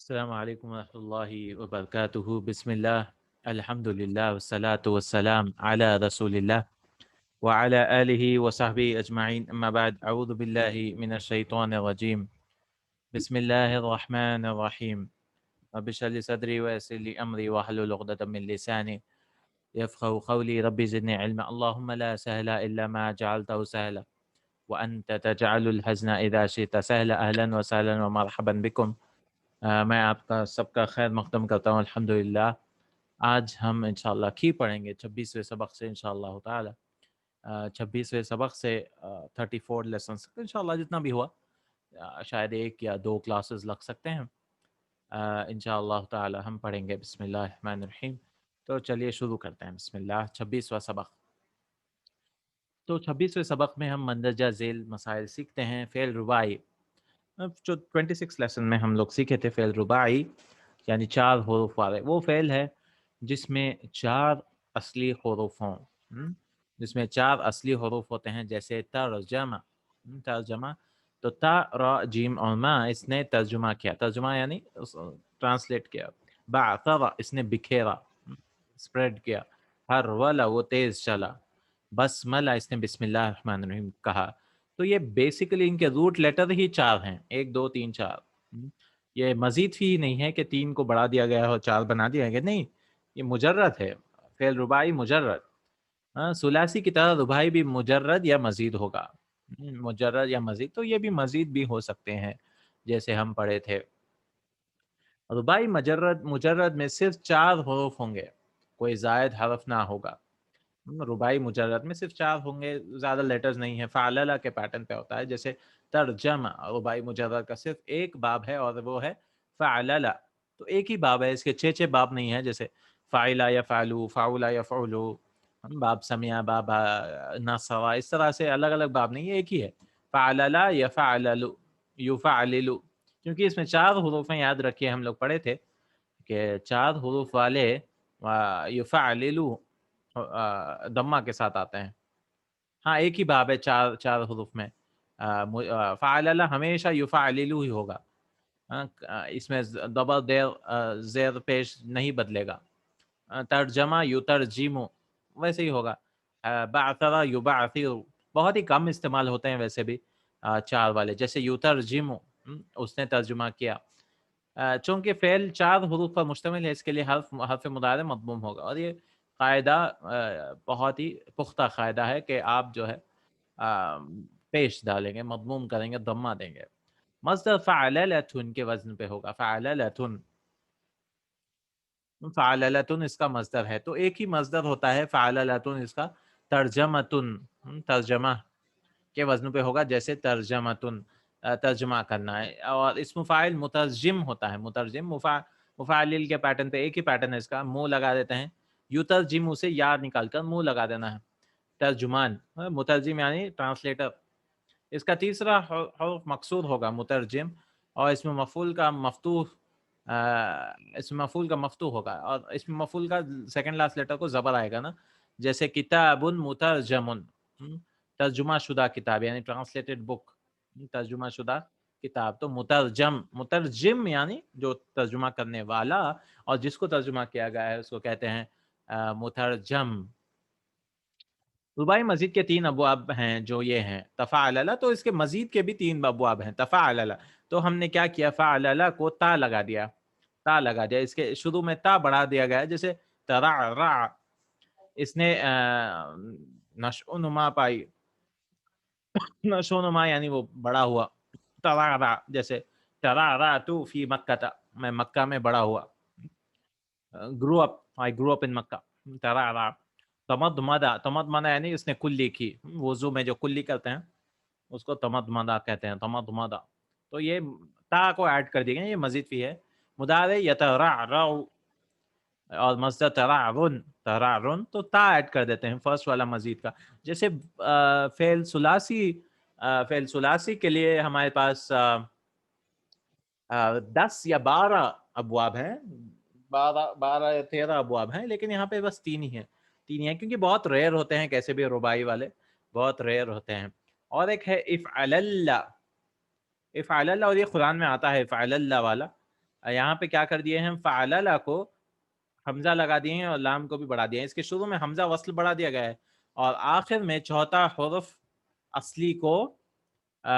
السلام عليكم ورحمة الله وبركاته. بسم الله، الحمد لله والصلاة والسلام على رسول الله وعلى آله وصحبه أجمعين. أما بعد، أعوذ بالله من الشيطان الرجيم. بسم الله الرحمن الرحيم. رب اشرح لي صدري ويسر لي أمري واحلل عقدة من لساني يفقهوا قولي. ربي زدني علما. اللهم لا سهل إلا ما جعلته سهلا وأنت تجعل الحزن إذا شئت سهلا. أهلا وسهلا ومرحبا بكم. میں آپ کا سب کا خیر مقدم کرتا ہوں الحمدللہ. آج ہم انشاءاللہ کی پڑھیں گے 26ویں سبق سے انشاءاللہ تعالی. 26ویں سبق سے 34 لیسنس انشاءاللہ جتنا بھی ہوا، شاید ایک یا دو کلاسز لگ سکتے ہیں. انشاءاللہ تعالی ہم پڑھیں گے. بسم اللہ الرحمن الرحیم. تو چلیے شروع کرتے ہیں. بسم اللہ. 26واں سبق. تو 26ویں سبق میں ہم مندرجہ ذیل مسائل سیکھتے ہیں. فعل رباعی جو 26 لیسن میں ہم لوگ سیکھے تھے، فعل رباعی یعنی 4 حروف والے وہ فعل ہے جس میں 4 اصلی حروف ہوں. جس میں 4 اصلی حروف ہوتے ہیں، جیسے ترجمہ. ترجمہ تو تا را جیم اور ما اس نے ترجمہ کیا. ترجمہ یعنی ٹرانسلیٹ کیا. بعثر اس نے بکھیرا، اسپریڈ کیا. ہر ولا وہ تیز چلا. بسملہ اس نے بسم اللہ الرحمن الرحیم کہا. تو یہ بیسیکلی ان کے روٹ لیٹر ہی 4 ہیں، 1 2 3 4. یہ مزید ہی نہیں ہے کہ 3 کو بڑھا دیا گیا اور 4 بنا دیا گیا، نہیں، یہ مجرد ہے. فعل رباعی مجرد. ثلاثی کی طرح رباعی بھی مجرد یا مزید ہوگا. مجرد یا مزید، تو یہ بھی مزید بھی ہو سکتے ہیں جیسے ہم پڑھے تھے. رباعی مجرد میں صرف 4 حروف ہوں گے، کوئی زائد حرف نہ ہوگا. رباعی مجرد میں صرف 4 ہوں گے، زیادہ لیٹرز نہیں ہیں. فعللہ کے پیٹرن پہ ہوتا ہے. جیسے ترجمہ رباعی مجرد کا صرف ایک باب ہے اور وہ ہے فعللہ. تو ایک ہی باب ہے، اس کے 6 باب نہیں ہیں. جیسے فاعلہ یا فعلو، فاعلہ یا فعلو، باب سمع، باب نصر، اس طرح سے الگ الگ باب نہیں ہے، ایک ہی ہے. فعللہ یا فعللو یفعللو. کیونکہ اس میں 4 حروف ہیں، یاد رکھیے ہم لوگ پڑھے تھے کہ 4 حروف والے یفعللو دمہ کے ساتھ آتے ہیں. ہاں ایک ہی باب ہے 4 حروف میں. فعللہ ہمیشہ یفعللو ہی ہوگا. اس میں دبر دیر زیر پیش نہیں بدلے گا. ترجمہ یترجمو ویسے ہی ہوگا. بعثر یبعثر بہت ہی کم استعمال ہوتے ہیں ویسے بھی 4 والے. جیسے یترجمو اس نے ترجمہ کیا. چونکہ فعل 4 حروف پر مشتمل ہے، اس کے لیے حرف مضارع مضموم ہوگا. اور یہ قاعدہ بہت ہی پختہ قاعدہ ہے کہ آپ جو ہے پیش ڈالیں گے، مضموم کریں گے، ضمہ دیں گے. مصدر فعللۃ کے وزن پہ ہوگا. فعللۃ، فعللۃ اس کا مصدر ہے. تو ایک ہی مصدر ہوتا ہے فعللۃ، اس کا ترجمۃ، ترجمہ کے وزن پہ ہوگا. جیسے ترجمۃ ترجمہ کرنا ہے. اور اسم فاعل مترجم ہوتا ہے. مترجم مفعلل کے پیٹرن پہ ایک ہی پیٹرن ہے اس کا. منہ لگا دیتے ہیں. یترجم سے یا نکال کر منہ لگا دینا ہے. ترجمان مترجم یعنی ٹرانسلیٹر. اس کا تیسرا حرف مقصور ہوگا مترجم. اور اسم مفعول کا مفتوح، اسم مفعول کا مفتوح ہوگا. اور اسم مفعول کا سیکنڈ لاسٹ لیٹر کو زبر آئے گا نا. جیسے کتاب مترجم، ترجمہ شدہ کتاب یعنی ٹرانسلیٹڈ بک، ترجمہ شدہ کتاب. تو مترجم یعنی جو ترجمہ کرنے والا، اور جس کو ترجمہ کیا گیا ہے اس کو کہتے ہیں مترجم. رباعی مزید کے 3 ابواب ہیں جو یہ ہیں. تفاعللہ، تو اس کے مزید کے بھی 3 ابواب ہیں. تفاعللہ تو ہم نے کیا کیا، فعللہ کو تا لگا دیا. تا لگا دیا، اس کے شروع میں تا بڑھا دیا گیا. جیسے ترعرع، اس نے نشو نما پائی. نشو نما یعنی وہ بڑا ہوا. ترعرع، جیسے ترعرعت فی مکہ، میں مکہ میں بڑا ہوا. grew up، I grew up in مکہ. ترعرع. تمدمدہ، تمدمدہ یعنی اس نے کلی کی. وضو میں جو کلی کرتے ہیں اس کو تمدمدہ کہتے ہیں. تمدمدہ. تو یہ تا کو ایڈ کر دی گئی، یہ مزید بھی ہے. مضارع یترعرع اور مصدر ترعرن، ترعرن تو تا ایڈ کر دیتے ہیں فرسٹ والا مزید کا. جیسے فعل ثلاثی، فعل ثلاثی کے لیے ہمارے پاس 10 یا 12 ابواب ہیں، 12 یا 13 ابواب ہیں. لیکن یہاں پہ بس 3 ہی ہیں. 3 ہی ہیں کیونکہ بہت ریئر ہوتے ہیں، کیسے بھی رباعی والے بہت ریئر ہوتے ہیں. اور ایک ہے افعللہ. افعللہ، اور یہ قرآن میں آتا ہے افعللہ والا. یہاں پہ کیا کر دیے ہیں، فعلل کو حمزہ لگا دیے ہیں اور لام کو بھی بڑھا دیا ہے. اس کے شروع میں حمزہ وصل بڑھا دیا گیا ہے اور آخر میں چوتھا حرف اصلی کو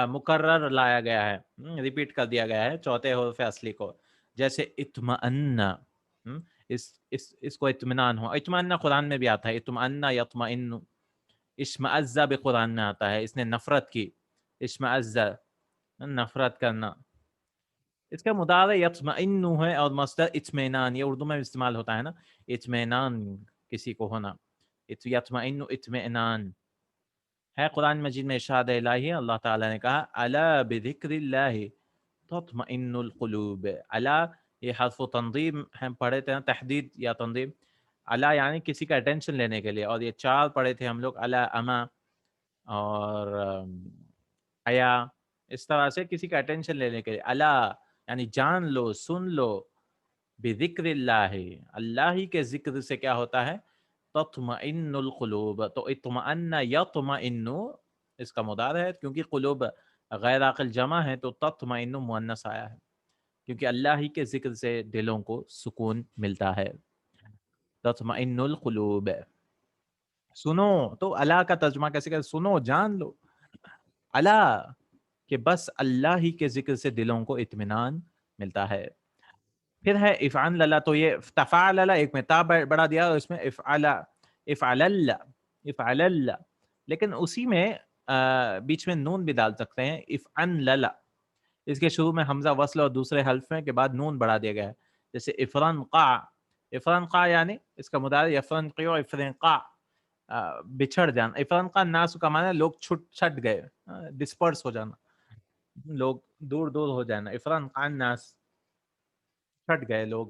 مکرر لایا گیا ہے، ریپیٹ کر دیا گیا ہے چوتھے حرف اصلی کو. جیسے اطمئن، اس کو اطمینان ہو. اطمئن قرآن میں بھی آتا ہے، اطمئن یطمئن. اشمئز بھی قرآن میں آتا ہے، اس نے نفرت کی. اشمئز نفرت کرنا. اس کا مضارع یطمئن ہے اور مصدر اطمینان، یہ اردو میں استعمال ہوتا ہے نا، اطمینان کسی کو ہونا. یطمئن اطمینان ہے. قرآن مجید میں ارشاد الہی اللہ تعالیٰ نے کہا الا بذکر اللہ تطمئن القلوب. الا یہ حرف و تنظیم ہم پڑھے تھے نا، تحدید یا تنظیم. الا یعنی کسی کا اٹینشن لینے کے لیے، اور یہ چار پڑھے تھے ہم لوگ، الا اما اور حیا، اس طرح سے کسی کا اٹینشن لینے کے لیے. الا یعنی جان لو، سن لو. بذکر اللہ، اللہ ہی کے ذکر سے کیا ہوتا ہے، تطمئن القلوب. تو اطمئن یطمئن اس کا مضارع ہے، کیونکہ قلوب غیر عاقل جمع ہے تو تطمئن مؤنث آیا ہے، کیونکہ اللہ ہی کے ذکر سے دلوں کو سکون ملتا ہے. تطمئن القلوب. سنو، تو اللہ کا ترجمہ کیسے کہ سنو، جان لو. اللہ کہ بس اللہ ہی کے ذکر سے دلوں کو اطمینان ملتا ہے. پھر ہے افعن للا، تو یہ تفعلل ایک میں تا بڑھا دیا اور اس میں افعلل افعلل، لیکن اسی میں بیچ میں نون بھی ڈال سکتے ہیں. افعن للا، اس کے شروع میں حمزہ وصل اور دوسرے حلف میں کے بعد نون بڑھا دیا گیا ہے. جیسے افرن قا. افرن قا یعنی اس کا مضارع افرن قیو افرن قا، بچھڑ جانا. افرن قا الناس کا معنی ہے لوگ چھٹ گئے، ڈسپرس ہو جانا، لوگ دور دور ہو جانا. افرن قا الناس، چھٹ گئے لوگ.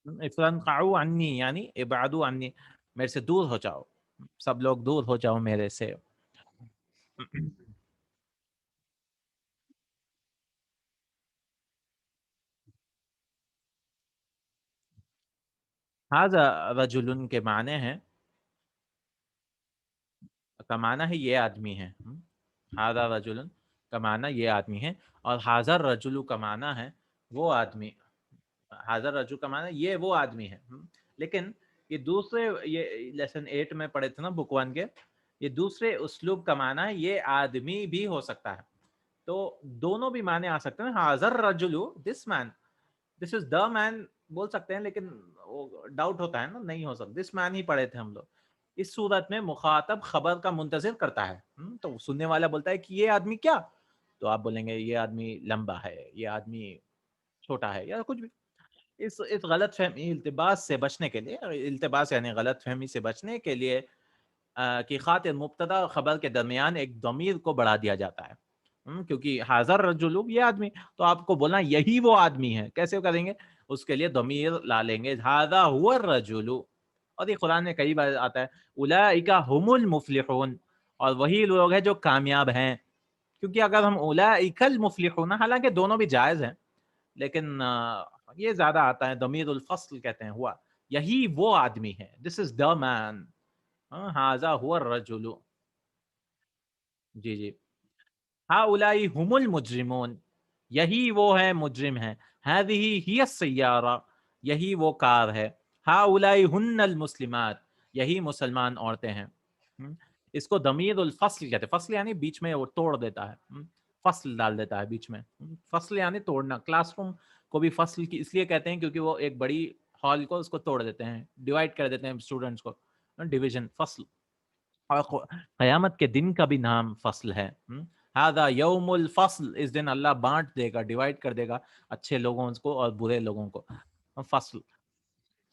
افرنقعوا عنی یعنی ابعدوا عنی، میرے سے دور ہو جاؤ، سب لوگ دور ہو جاؤ میرے سے. ھذا رجل کے معنی ہیں، کا معنی ہے یہ آدمی ہے. ھذا رجل کا معنی یہ آدمی ہے، اور ھذا الرجل کا معنی ہے وہ آدمی. ھذا الرجل کا معنی یہ وہ آدمی ہے. لیکن یہ دوسرے، یہ لیسن 8 میں پڑھے تھے نا بک 1 کے، یہ دوسرے اسلوب کا معنی ہے یہ آدمی بھی ہو سکتا ہے. تو دونوں بھی معنی آ سکتے ہیں. ھذا الرجل دس مین، دس از دا مین بول سکتے ہیں، لیکن ڈاؤٹ ہوتا ہے نا، نہیں ہو سکتا. دس مین ہی پڑھے تھے ہم لوگ. اس صورت میں مخاطب خبر کا منتظر کرتا ہے، تو سننے والا بولتا ہے کہ یہ آدمی کیا، تو آپ بولیں گے یہ آدمی لمبا ہے، یہ آدمی چھوٹا ہے، یا کچھ بھی. اس غلط فہمی التباس سے بچنے کے لیے، التباس یعنی غلط فہمی سے بچنے کے لیے کی خاطر مبتدا اور خبر کے درمیان ایک ضمیر کو بڑھا دیا جاتا ہے. کیونکہ حاضر رجل یہ آدمی، تو آپ کو بولنا یہی وہ آدمی ہے. کیسے کریں گے، اس کے لیے ضمیر لا لیں گے، ھذا ھو الرجل. اور یہ قرآن میں کئی بار آتا ہے اولئک ھم المفلحون، اور وہی لوگ ہیں جو کامیاب ہیں. کیونکہ اگر ہم اولئک المفلحون، حالانکہ دونوں بھی جائز ہیں، لیکن یہ زیادہ آتا ہے ضمیر الفصل کہتے ہیں، ہوا یہی وہ آدمی ہے. دس از دا مین، ھذا ھو الرجل. جی جی. ہؤلاء هم المجرمون، یہی وہ ہے مجرم ہیں. هذه هي السیارہ، یہی وہ کار ہے. ہؤلاء هن المسلمات، یہی مسلمان عورتیں ہیں. اس کو ضمیر الفصل کہتے ہیں. فصل یعنی بیچ میں وہ توڑ دیتا ہے، فصل ڈال دیتا ہے بیچ میں. فصل یعنی توڑنا. کلاس روم کو بھی فصل کی اس لیے کہتے ہیں کیونکہ وہ ایک بڑی ہال کو اس کو توڑ دیتے ہیں، ڈیوائڈ کر دیتے ہیں اسٹوڈنٹس کو. ڈویژن، فصل. اور قیامت کے دن کا بھی نام فصل ہے. ھذا یوم الفصل، اس دن اللہ بانٹ دے گا، ڈیوائڈ کر دے گا اچھے لوگوں کو اور برے لوگوں کو. فصل.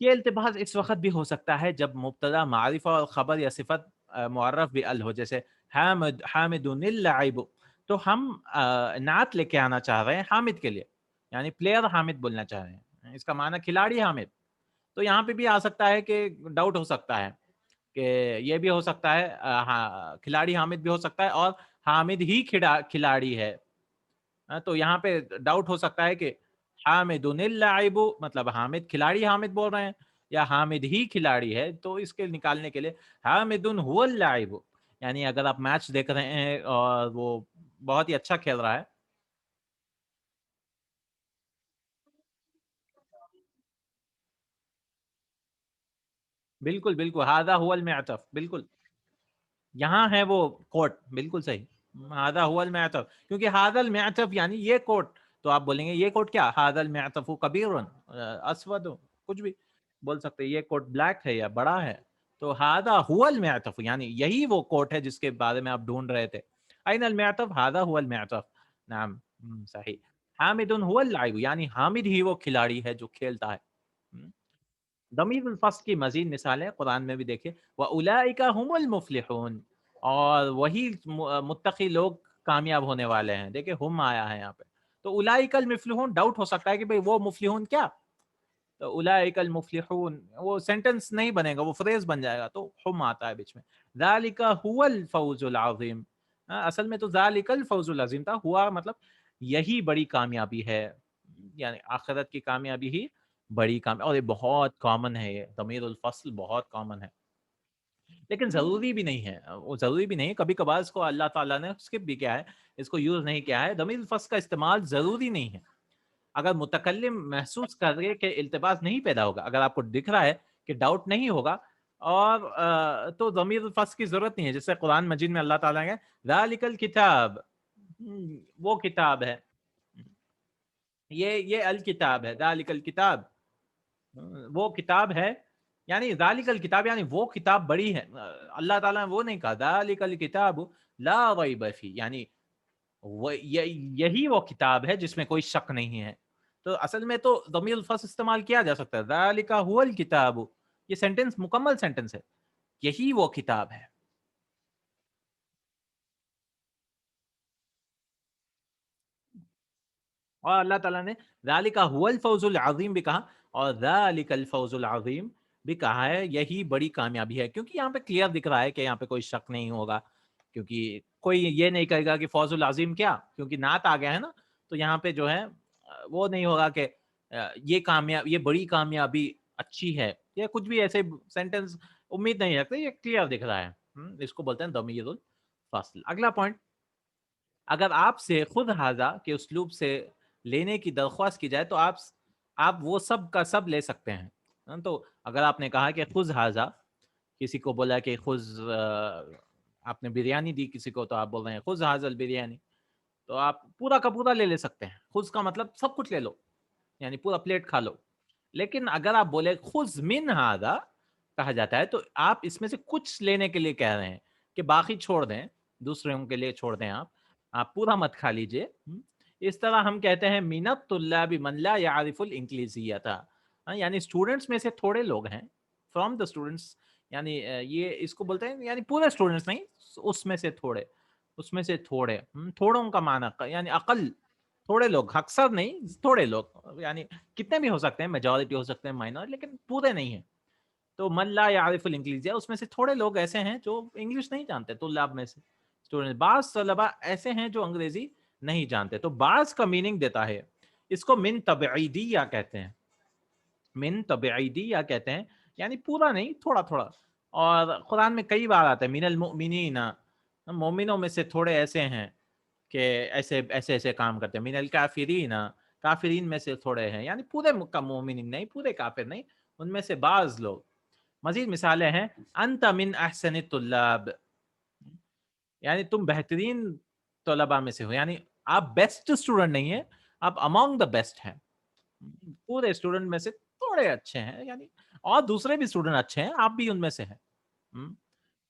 یہ التباس اس وقت بھی ہو سکتا ہے جب مبتدا معرفہ اور خبر یا صفت معرف بھی ال ہو. جیسے حامد، حامد اللعب، تو ہم نعت لے کے آنا چاہ رہے ہیں حامد کے لیے، یعنی پلیئر حامد بولنا چاہ رہے ہیں، اس کا معنی کھلاڑی حامد. تو یہاں پہ بھی آ سکتا ہے کہ ڈاؤٹ ہو سکتا ہے کہ یہ بھی ہو سکتا ہے، کھلاڑی حامد بھی ہو سکتا ہے اور حامد ہی کھلاڑی ہے. تو یہاں پہ ڈاؤٹ ہو سکتا ہے کہ حامد اللاعب مطلب حامد کھلاڑی حامد بول رہے ہیں یا حامد ہی کھلاڑی ہے. تو اس کے نکالنے کے لیے حامد هو اللاعب، یعنی اگر آپ میچ دیکھ رہے ہیں اور وہ بہت ہی اچھا کھیل رہا ہے بالکل بالکل، ہاذا هو المعطف، بالکل یہاں ہے وہ کوٹ، بالکل صحیح، ہاذا هو المعطف، کیونکہ ہاذا المعطف یعنی یہ کوٹ، تو آپ بولیں گے یہ کوٹ کیا، ہاذا المعطف کبیر اسود، کچھ بھی بول سکتے ہیں، یہ کوٹ بلیک ہے یا بڑا ہے، تو ہاذا هو المعطف یعنی یہی وہ کوٹ ہے جس کے بارے میں آپ ڈھونڈ رہے تھے. این المعطف، ہاذا هو المعطف. نعم، صحیح. حامد هو اللاعب یعنی حامد ہی وہ کھلاڑی ہے جو کھیلتا ہے. ضمیر الفصل کی مزید مثالیں قرآن میں بھی دیکھیں، وَأُولَئِكَ هُمُ الْمُفْلِحُونَ اور وہی متقی لوگ کامیاب ہونے والے ہیں. دیکھیں ہم آیا ہے یہاں پہ، تو اولئک المفلحون ڈاؤٹ ہو سکتا ہے کہ بھئی وہ مفلحون کیا، تو اولئک المفلحون وہ سینٹنس نہیں بنے گا، وہ فریز بن جائے گا، تو ہم آتا ہے بیچ میں. ذالک هو الفوز العظیم، اصل میں تو ذالک الفوز العظیم تھا، ہوا مطلب یہی بڑی کامیابی ہے، یعنی آخرت کی کامیابی ہی بڑی کام، اور یہ بہت کامن ہے، یہ ضمیر الفصل بہت کامن ہے، لیکن ضروری بھی نہیں ہے، وہ ضروری بھی نہیں ہے، کبھی کبھار اس کو اللہ تعالیٰ نے اسکپ بھی کیا ہے، اس کو یوز نہیں کیا ہے. ضمیر الفصل کا استعمال ضروری نہیں ہے، اگر متکلم محسوس کر رہے کہ التباس نہیں پیدا ہوگا، اگر آپ کو دکھ رہا ہے کہ ڈاؤٹ نہیں ہوگا، اور تو ضمیر الفصل کی ضرورت نہیں ہے. جیسے قرآن مجید میں اللہ تعالیٰ نے ذالک الکتاب، وہ کتاب ہے، یہ الکتاب ہے، ذالک الکتاب وہ کتاب ہے، یعنی ذالک الکتاب یعنی وہ کتاب بڑی ہے. اللہ تعالیٰ نے وہ نہیں کہا ذالک الکتاب لا ریب فیہ، یعنی یہی وہ کتاب ہے جس میں کوئی شک نہیں ہے. تو اصل میں تو ضمیر الفصل استعمال کیا جا سکتا ہے، ذالک هو الکتاب، یہ سینٹنس مکمل سینٹنس ہے، یہی وہ کتاب ہے. اور اللہ تعالیٰ نے ذالک هو الفوز العظیم بھی کہا، اور ذالک الفوز العظیم بھی کہا ہے، یہی بڑی کامیابی ہے، کیونکہ یہاں پہ کلیئر دکھ رہا ہے کہ یہاں پہ کوئی شک نہیں ہوگا، کیونکہ کوئی یہ نہیں کہے گا کہ فوز العظیم کیا، کیونکہ نعت آ گیا ہے نا، تو یہاں پہ جو ہے وہ نہیں ہوگا کہ یہ بڑی کامیابی اچھی ہے، یہ کچھ بھی ایسے سینٹنس امید نہیں رکھتے، یہ کلیئر دکھ رہا ہے. اس کو بولتے ہیں ضمیر الفصل. اگلا پوائنٹ، اگر آپ سے خود حاضہ کے اسلوب سے لینے کی درخواست کی جائے تو آپ وہ سب کا سب لے سکتے ہیں. تو اگر آپ نے کہا کہ خود حاضہ، کسی کو بولا کہ خود آپ نے بریانی دی کسی کو، تو آپ بول رہے ہیں خود حاضل بریانی، تو آپ پورا کا پورا لے سکتے ہیں. خود کا مطلب سب کچھ لے لو، یعنی پورا پلیٹ کھا لو. لیکن اگر آپ بولے خذ من ھذا کہا جاتا ہے، تو آپ اس میں سے کچھ لینے کے لیے کہہ رہے ہیں کہ باقی چھوڑ دیں، دوسروں کے لیے چھوڑ دیں، آپ پورا مت کھا لیجئے. اس طرح ہم کہتے ہیں من الطلاب من لا يعرف الانگلیسیۃ، یعنی اسٹوڈنٹس میں سے تھوڑے لوگ ہیں، فرام دا اسٹوڈنٹس، یعنی یہ اس کو بولتے ہیں، یعنی پورے اسٹوڈنٹس نہیں، اس میں سے تھوڑے، اس میں سے تھوڑے، تھوڑوں کا معنی یعنی اقل، تھوڑے لوگ، اکثر نہیں، تھوڑے لوگ، یعنی کتنے بھی ہو سکتے ہیں، میجورٹی ہو سکتے ہیں، مائنر، لیکن پورے نہیں ہیں. تو من لا يعرف الانگلیزیہ، اس میں سے تھوڑے لوگ ایسے ہیں جو انگلش نہیں جانتے، طلاب میں سے اسٹوڈنٹ. بعض طلبا ایسے ہیں جو انگریزی نہیں جانتے. تو بعض کا میننگ دیتا ہے، اس کو من تبعیدیہ کہتے ہیں، من تبعیدیہ کہتے ہیں، یعنی پورا نہیں، تھوڑا تھوڑا. اور قرآن میں کئی بار آتا ہے من المؤمنین، مومنوں میں سے تھوڑے ایسے ہیں کہ ایسے ایسے ایسے کام کرتے ہیں. من الکافرین، کافرین میں سے تھوڑے ہیں، یعنی پورے مومنین نہیں، پورے کافر نہیں، ان میں سے بعض لوگ. مزید مثالیں ہیں، انت من احسن الطلاب، یعنی تم بہترین طلباء میں سے ہو، یعنی آپ بیسٹ اسٹوڈنٹ نہیں ہیں، آپ امانگ دا بیسٹ ہیں، پورے اسٹوڈنٹ میں سے تھوڑے اچھے ہیں، یعنی اور دوسرے بھی اسٹوڈنٹ اچھے ہیں، آپ بھی ان میں سے ہیں.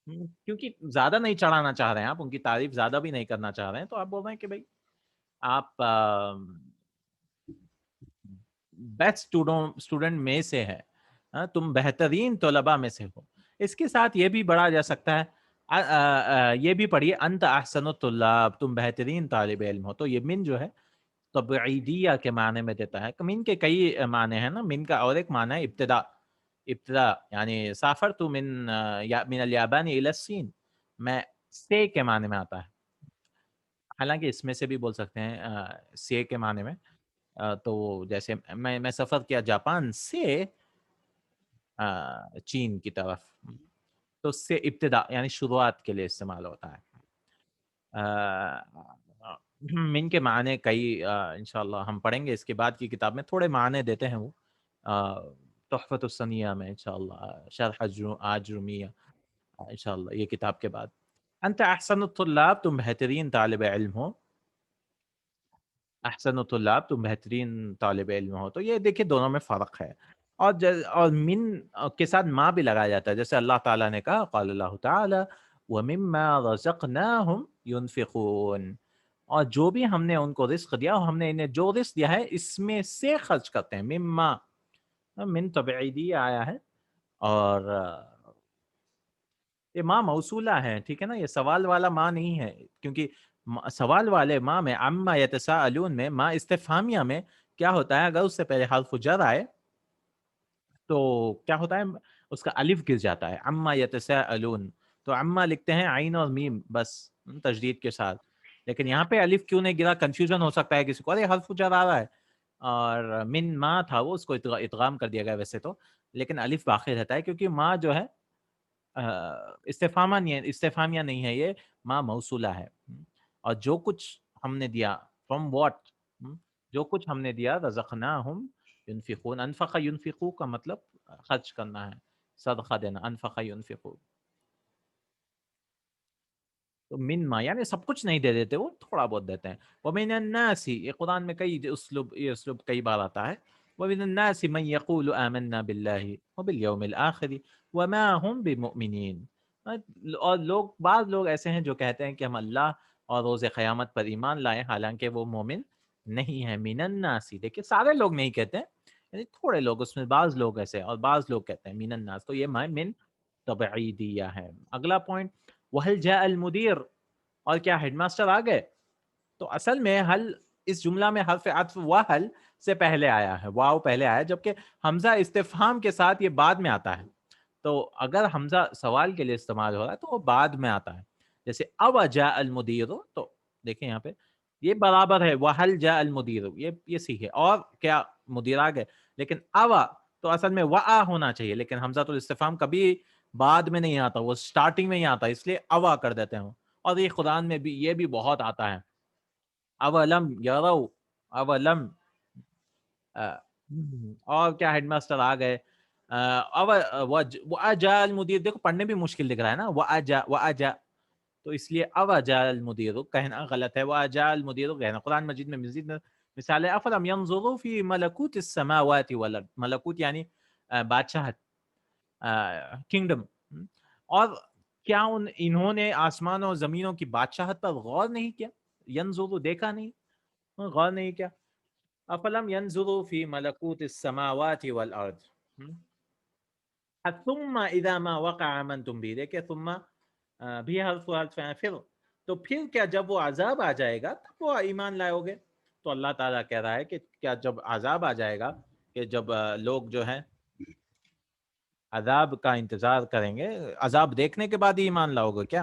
کیونکہ زیادہ نہیں چڑھانا چاہ رہے ہیں آپ، ان کی تعریف زیادہ بھی نہیں کرنا چاہ رہے ہیں، تو آپ بول رہے ہیں کہ بھائی آپ بیسٹ اسٹوڈنٹ میں سے ہے، تم بہترین طلباء میں سے ہو. اس کے ساتھ یہ بھی پڑھا جا سکتا ہے، یہ بھی پڑھیے انت احسن الطلاب، تم بہترین طالب علم ہو. تو یہ من جو ہے تبعیدیہ کے معنی میں دیتا ہے. من کے کئی معنی ہیں نا، من کا اور ایک معنی ہے ابتدا، ابتدا یعنی سافرت من الیابان الی الصین، میں سے کے معنی میں آتا ہے. حالانکہ اس میں سے بھی بول سکتے ہیں سے کے معنی میں. تو جیسے میں سفر کیا جاپان سے چین کی طرف، تو سے ابتدا یعنی شروعات کے لیے استعمال ہوتا ہے. من کے معنی کئی انشاءاللہ ہم پڑھیں گے اس کے بعد کی کتاب میں، تھوڑے معنی دیتے ہیں وہ. تحفۃ السنیہ میں انشاءاللہ، شرح آجرومیہ انشاءاللہ یہ کتاب کے بعد. انت احسن الطلاب، تم بہترین طالب علم ہو. احسن الطلاب، تم بہترین طالب علم ہو. تو یہ دیکھیں دونوں میں فرق ہے. اور اور من کے ساتھ ما بھی لگایا جاتا ہے، جیسے اللہ تعالیٰ نے کہا قال اللہ تعالیٰ وَمِمَّا رَزَقْنَاهُمْ يُنْفِقُونَ، اور جو بھی ہم نے ان کو رزق دیا، اور ہم نے انہیں جو رزق دیا ہے اس میں سے خرچ کرتے ہیں. مما، من تبعیدی آیا ہے، اور یہ ماں موصولہ ہے، ٹھیک ہے نا، یہ سوال والا ماں نہیں ہے، کیونکہ سوال والے ماں میں عما یتساءلون میں ماں استفہامیہ میں کیا ہوتا ہے، اگر اس سے پہلے حرف جر آئے تو کیا ہوتا ہے، اس کا الف گر جاتا ہے. عما یتساءلون، تو عما لکھتے ہیں عین اور میم بس تشدید کے ساتھ، لیکن یہاں پہ الف کیوں نہیں گرا، کنفیوژن ہو سکتا ہے کسی کو، ارے حرف جر آ رہا ہے. اور من ماں تھا وہ، اس کو ادغام کر دیا گیا ویسے تو، لیکن الف باقی رہتا ہے کیونکہ ماں جو ہے استفہامہ نہیں ہے، استفہامیہ نہیں ہے، یہ ماں موصولہ ہے. اور جو کچھ ہم نے دیا، فرام واٹ، جو کچھ ہم نے دیا، رزقناہم ينفقون. انفق ينفقو کا مطلب خرچ کرنا ہے، صدقہ دینا. انفق ينفقو تو من ما یعنی سب کچھ نہیں دے دیتے، وہ تھوڑا بہت دیتے ہیں. ومن الناس، یہ قرآن میں کئی یہ اسلوب کئی بار آتا ہے. ومن الناس من يقول آمنا بالله وباليوم الآخر وما هم بمؤمنين. اور بعض لوگ ایسے ہیں جو کہتے ہیں کہ ہم اللہ اور روز قیامت پر ایمان لائیں، حالانکہ وہ مومن نہیں ہے. من الناس، دیکھیں سارے لوگ نہیں کہتے، یعنی تھوڑے لوگ، اس میں بعض لوگ ایسے، اور بعض لوگ کہتے ہیں من الناس. تو یہ من تبعیدیہ ہے. اگلا پوائنٹ، وَهَلْ جَاءَ الْمُدِيرُ، اور کیا ہیڈ ماسٹر آ گئے. تو اصل میں حل اس جملہ میں حرف عطف وحل سے پہلے آیا ہے، واو پہلے آیا، جبکہ حمزہ استفہام کے ساتھ یہ بعد میں آتا ہے. تو اگر حمزہ سوال کے لیے استعمال ہو رہا ہے تو وہ بعد میں آتا ہے. جیسے او جاء المدیر، تو دیکھیں یہاں پہ یہ برابر ہے وحل جاء المدیر، یہ صحیح ہے. اور کیا مدیر آ گئے، لیکن اوا تو اصل میں وا ہونا چاہیے، لیکن حمزہ تو استفہام کبھی بعد میں نہیں آتا، وہ سٹارٹنگ میں ہی آتا ہے، اس لیے اوا کر دیتے ہیں. اور یہ قرآن میں بھی یہ بھی بہت آتا ہے. اولم یرو، اولم اور کیا ہیڈ ماسٹر آ گئے. وَأَجَا الْمُدِيرُ، دیکھو پڑھنے بھی مشکل دکھ رہا ہے نا، وَأَجَا تو اس لیے اوجا المدیر کہنا غلط ہے، وَأَجَا الْمُدِيرُ کہنا. قرآن مجید میں مزید مثال ہے. افلم ينظروا فی ملکوت السماوات والارض، ملکوت یعنی بادشاہت، کنگڈم. اور کیا انہوں نے آسمان اور زمینوں کی بادشاہت پر غور نہیں کیا، ینظروا دیکھا نہیں، غور نہیں کیا. افلم ینظروا فی ملکوت السماوات والارض ثم اذا ما وقع آمنتم به، دیکھیں ثم بھی حرف پھر، تو پھر کیا جب وہ عذاب آ جائے گا تب وہ ایمان لائے گے. تو اللہ تعالیٰ کہہ رہا ہے کہ کیا جب عذاب آ جائے گا، کہ جب لوگ جو ہیں عذاب کا انتظار کریں گے، عذاب دیکھنے کے بعد ہی ایمان لاؤ گے کیا؟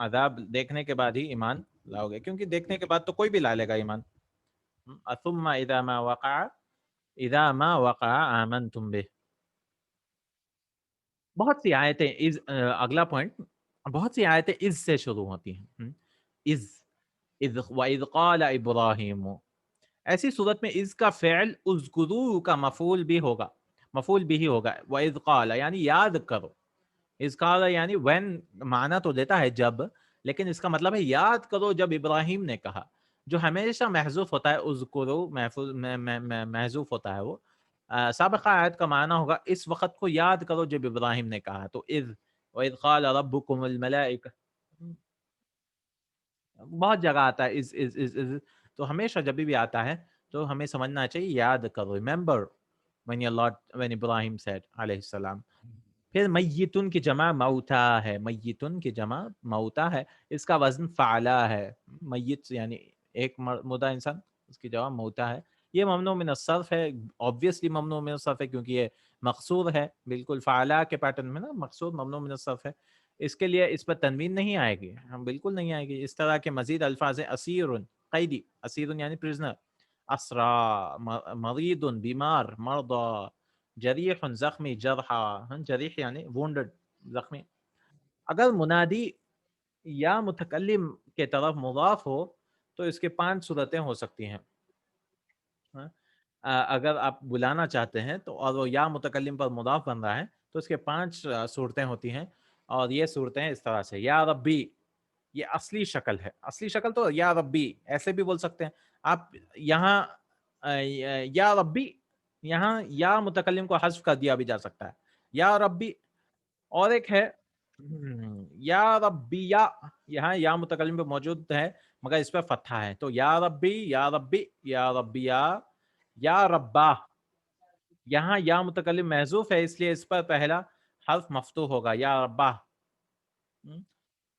عذاب دیکھنے کے بعد ہی ایمان لاؤ گے، کیونکہ دیکھنے کے بعد تو کوئی بھی لا لے گا ایمان. ثم اذا ما وقع آمنتم به. بہت سی آیتیں اگلا پوائنٹ، بہت سی آیتیں از سے شروع ہوتی ہیں. از، وَإِذْ قَالَ إِبْرَاهِيمُ، ایسی صورت میں از کا فعل اذکرو کا مفعول بھی ہوگا، مفعول بھی ہی ہوگا. وَإِذْ قَالَ یعنی یاد کرو، از قال یعنی وین معنی تو دیتا ہے جب، لیکن اس کا مطلب ہے یاد کرو جب ابراہیم نے کہا، جو ہمیشہ محذوف ہوتا ہے. اذکرو محذوف ہوتا ہے وہ. سابقہ آیت کا معنی ہوگا اس وقت کو یاد کرو جب ابراہیم نے کہا. تو اذ وَإِذْ قَالَ رَبُّكُمُ الْمَلَائِكَةَ، بہت جگہ آتا ہے از. تو ہمیشہ جب بھی آتا ہے تو ہمیں سمجھنا چاہیے یاد کرو، remember when Ibrahim said علیہ السلام. پھر میتن کی جمع موتا ہے، میتن کی جمع موتا ہے، اس کا وزن فعلا ہے. میت یعنی ایک مردہ انسان، اس کی جمع موتا ہے. یہ ممنوع من الصرف ہے، obviously ممنوع من الصرف ہے کیونکہ یہ مقصور ہے، بالکل فعلا کے پیٹرن میں نا، مقصور ممنوع من الصرف ہے. اس کے لیے اس پر تنوین نہیں آئے گی، ہم بالکل نہیں آئے گی. اس طرح کے مزید الفاظ ہیں اسیر قیدی، اسیر یعنی پرزنر، اسرا مریض بیمار، مرضى جریح زخمی، جرحا جریح یعنی وونڈڈ زخمی. اگر منادی یا متکلم کے طرف مضاف ہو تو اس کے 5 صورتیں ہو سکتی ہیں. اگر آپ بلانا چاہتے ہیں تو، اور وہ یا متکلم پر مضاف بن رہا ہے، تو اس کے 5 صورتیں ہوتی ہیں، اور یہ صورتیں اس طرح سے: یا ربی، یہ اصلی شکل ہے، اصلی شکل تو یا ربی ایسے بھی بول سکتے ہیں آپ یہاں، یا ربی، یہاں یا متکلم کو حذف کر دیا بھی جا سکتا ہے، یا ربی. اور ایک ہے یا ربی، یہاں یا متکلم پہ موجود ہے مگر اس پہ فتحہ ہے، تو یا ربی، یا ربی، یا ربی، یا ربا. یہاں یا متکلم محذوف ہے، اس لیے اس پر پہلا حرف مفتوح ہوگا، یا ربا.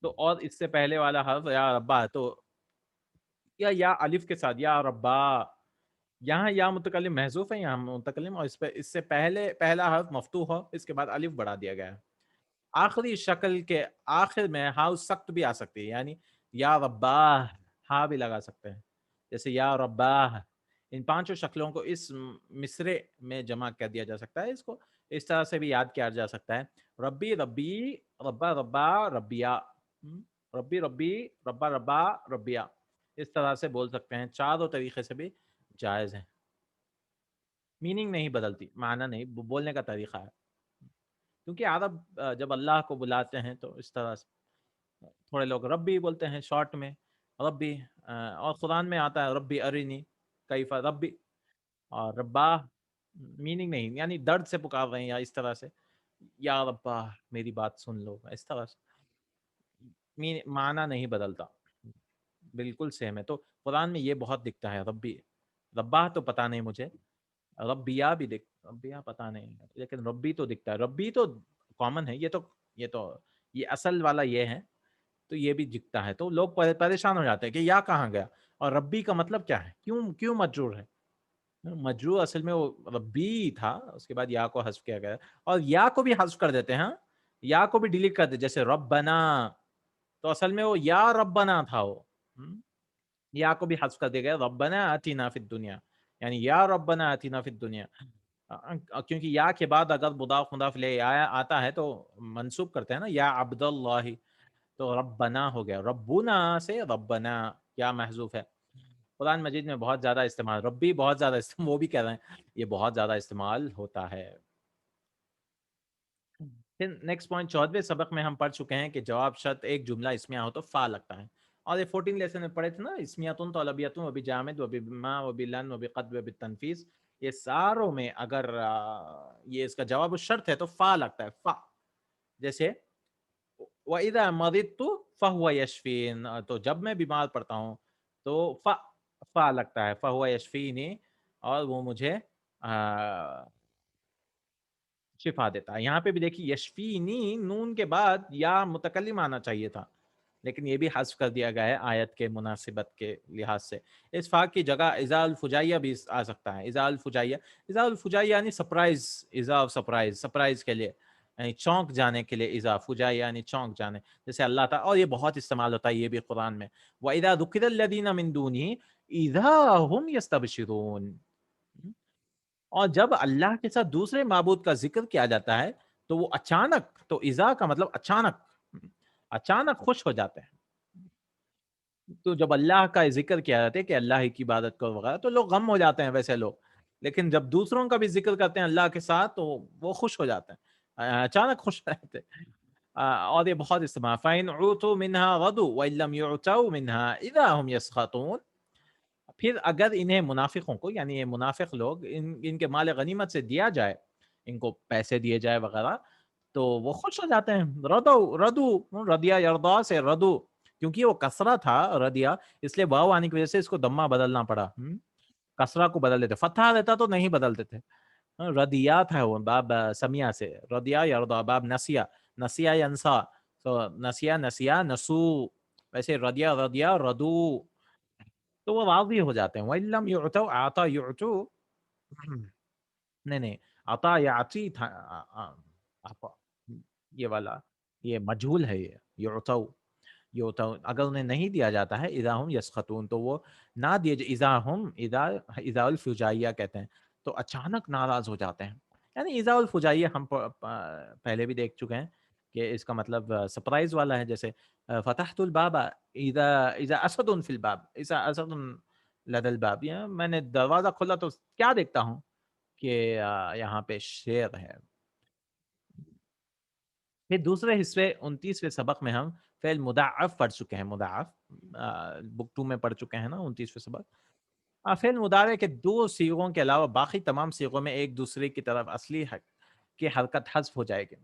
تو اور اس سے پہلے والا حرف یا ربا، تو یا الف کے ساتھ یا ربا. یہاں یا متکلم محذوف ہے، یہاں متکلم، اور اس سے پہلے پہلا حرف مفتوح ہو، اس کے بعد الف بڑھا دیا گیا ہے. آخری شکل کے آخر میں ہاؤ سخت بھی آ سکتی ہے، یعنی یا رباہ، ہا بھی لگا سکتے ہیں، جیسے یا رباہ. ان 5 شکلوں کو اس مصرے میں جمع کر دیا جا سکتا ہے، اس کو اس طرح سے بھی یاد کیا جا سکتا ہے: ربی ربی، ربا ربا ربیا، ربی ربی، ربا ربا ربیا. اس طرح سے بول سکتے ہیں، چاروں طریقے سے بھی جائز ہیں. میننگ نہیں بدلتی، معنی نہیں، بولنے کا طریقہ ہے. کیونکہ عرب جب اللہ کو بلاتے ہیں تو اس طرح سے، تھوڑے لوگ ربی بولتے ہیں شارٹ میں، ربی. اور قرآن میں آتا ہے ربی ارینی کیف ربی، اور ربا میننگ نہیں، یعنی درد سے پکار رہے ہیں، یا اس طرح سے یا ربا میری بات سن لو، اس طرح سے معنی نہیں بدلتا، بالکل سیم ہے. تو قرآن میں یہ بہت دکھتا ہے، ربی. ربا تو پتہ نہیں مجھے، ربیا بھی ربیا پتہ نہیں، لیکن ربی تو دکھتا ہے. ربی تو کامن ہے، یہ تو یہ اصل والا یہ ہے، تو یہ بھی دکھتا ہے. تو لوگ پریشان ہو جاتے ہیں کہ یا کہاں گیا، اور ربی کا مطلب کیا ہے، کیوں مجرور ہے. مجرور اصل میں وہ ربی تھا، اس کے بعد یا کو حذف کیا گیا، اور یا کو بھی حذف کر دیتے ہیں، ہاں، یا کو بھی ڈیلیٹ کر دیتے، جیسے ربنا، تو اصل میں وہ یا ربنا تھا وہ. یا کو بھی حذف کر دیا گیا، ربنا آتینا فی الدنیا، یعنی یا ربنا آتینا فی الدنیا. کیونکہ یا کے بعد اگر مضاف مضاف لے آیا آتا ہے تو منسوب کرتے ہیں نا، یا عبد اللہ، تو ربنا ہو گیا. ربنا سے ربنا یا محذوف ہے. قرآن مجید میں بہت زیادہ استعمال، ربی بہت زیادہ استعمال، وہ بھی کہہ رہے ہیں یہ بہت زیادہ استعمال ہوتا ہے. پھر نیکسٹ پوائنٹ 14ویں سبق میں ہم پڑھ چکے ہیں کہ جواب شرط ایک جملہ اسمیہ ہو تو فا لگتا ہے. اور یہ 14 لیسن میں پڑھے تھے نا، اسمیتن طلبیتن و بجامد و بما و بلن و بقد و بالتنفیس، یہ ساروں میں اگر یہ اس کا جواب شرط ہے تو فا لگتا ہے، فا. جیسے وَإِذَا مَرِضْتُ فَهُوَ يَشْفِينِ، تو جب میں بیمار پڑتا ہوں تو فا لگتا ہے، فَهُوَ يَشْفِينِ، اور وہ مجھے شفا دیتا ہے. یہاں پہ بھی دیکھیے یشفینی، نون کے بعد یا متکلم آنا چاہیے تھا، لیکن یہ بھی حذف کر دیا گیا ہے آیت کے مناسبت کے لحاظ سے. اس فا کی جگہ اذا الفجائیہ بھی آ سکتا ہے. اذا الفجائیہ، اذا الفجائیہ یعنی سرپرائز، اذا سرپرائز کے لیے، یعنی چونک جانے کے لیے. اذا فجائیہ یعنی چونک جانے، جیسے اللہ تعالیٰ، اور یہ بہت استعمال ہوتا ہے یہ بھی قرآن میں، وَإِذَا ذُكِرَ الَّذِينَ مِن دُونِهِ إِذَا هُمْ يَسْتَبْشِرُونَ. اور جب اللہ کے ساتھ دوسرے معبود کا ذکر کیا جاتا ہے تو وہ اچانک، تو اذا کا مطلب اچانک خوش ہو جاتے ہیں. تو جب اللہ کا ذکر کیا جاتا ہے کہ اللہ کی عبادت کرو وغیرہ، تو لوگ غم ہو جاتے ہیں ویسے لوگ، لیکن جب دوسروں کا بھی ذکر کرتے ہیں اللہ کے ساتھ تو وہ خوش ہو جاتے ہیں، اچانک خوش رہتے ہیں. اور یہ بہت استعمال، فَإِنْ عُوتُوا مِنْهَا رَضُوا وَإِنْ لَمْ يُعْتَوْا مِنْهَا إِذَا هُمْ يَسْخَطُونَ. پھر اگر انہیں منافقوں کو، یعنی یہ منافق لوگ، ان کے مال غنیمت سے دیا جائے، ان کو پیسے دیے جائے وغیرہ، تو وہ خوش ہو جاتے ہیں. ردو ردیا یردا سے ردو، کیونکہ وہ کسرہ تھا ردیا، اس لیے واو آنے کی وجہ سے اس کو دمہ بدلنا پڑا. کسرہ کو بدل دیتے، فتحہ رہتا تو نہیں بدلتے تھے. ردیا تھا وہ باب سمیہ سے، ردیا یردا، باب نسیہ، نسیہ ینسا، تو نسیہ نسو، ویسے ردیا ردو، تو وہ واضح ہو جاتے ہیں. وَإِلَّمْ يُعْتَوْا آتا يُعْتُو، نہیں عطا یعطی تھا، عطا، یہ والا یہ مجھول ہے، یہ یعطو اگر انہیں نہیں دیا جاتا ہے، اذا ہم یسخطون، تو وہ نہ دیے اذا الفجائیہ کہتے ہیں، تو اچانک ناراض ہو جاتے ہیں. یعنی اذا الفجائیہ ہم پہلے بھی دیکھ چکے ہیں کہ اس کا مطلب سرپرائز والا ہے، جیسے فتحت الباب اذا اسد فی الباب، اذا اسد لد الباب، میں نے دروازہ کھولا تو کیا دیکھتا ہوں کہ یہاں پہ شیر ہے. پھر دوسرے حصے 29ویں سبق میں ہم فعل مضاعف پڑھ چکے ہیں. مضاعف بک 2 میں پڑھ چکے ہیں نا 29ویں سبق. فعل مضارع کے دو صیغوں کے علاوہ باقی تمام صیغوں میں ایک دوسرے کی طرف اصلی حق کی حرکت حذف ہو جائے گی.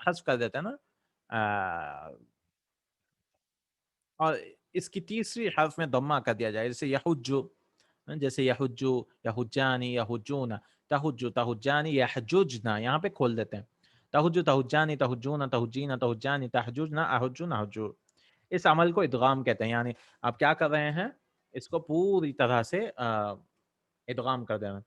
حذف کر دیتے ہیں نا. اور اس کی تیسری حرف میں ضمہ کر دیا جائے، جیسے یحجو، جیسے یحجو، یحجانی، یحجون، تحجو، تحجانی، یحججنا، یہاں پہ کھول دیتے ہیں. تحجو، تحجانی، تحجون، تحجین، تحجانی، تحججنا، احجن، احجو. اس عمل کو ادغام کہتے ہیں. یعنی آپ کیا کر رہے ہیں، اس کو پوری طرح سے ادغام کر دینا.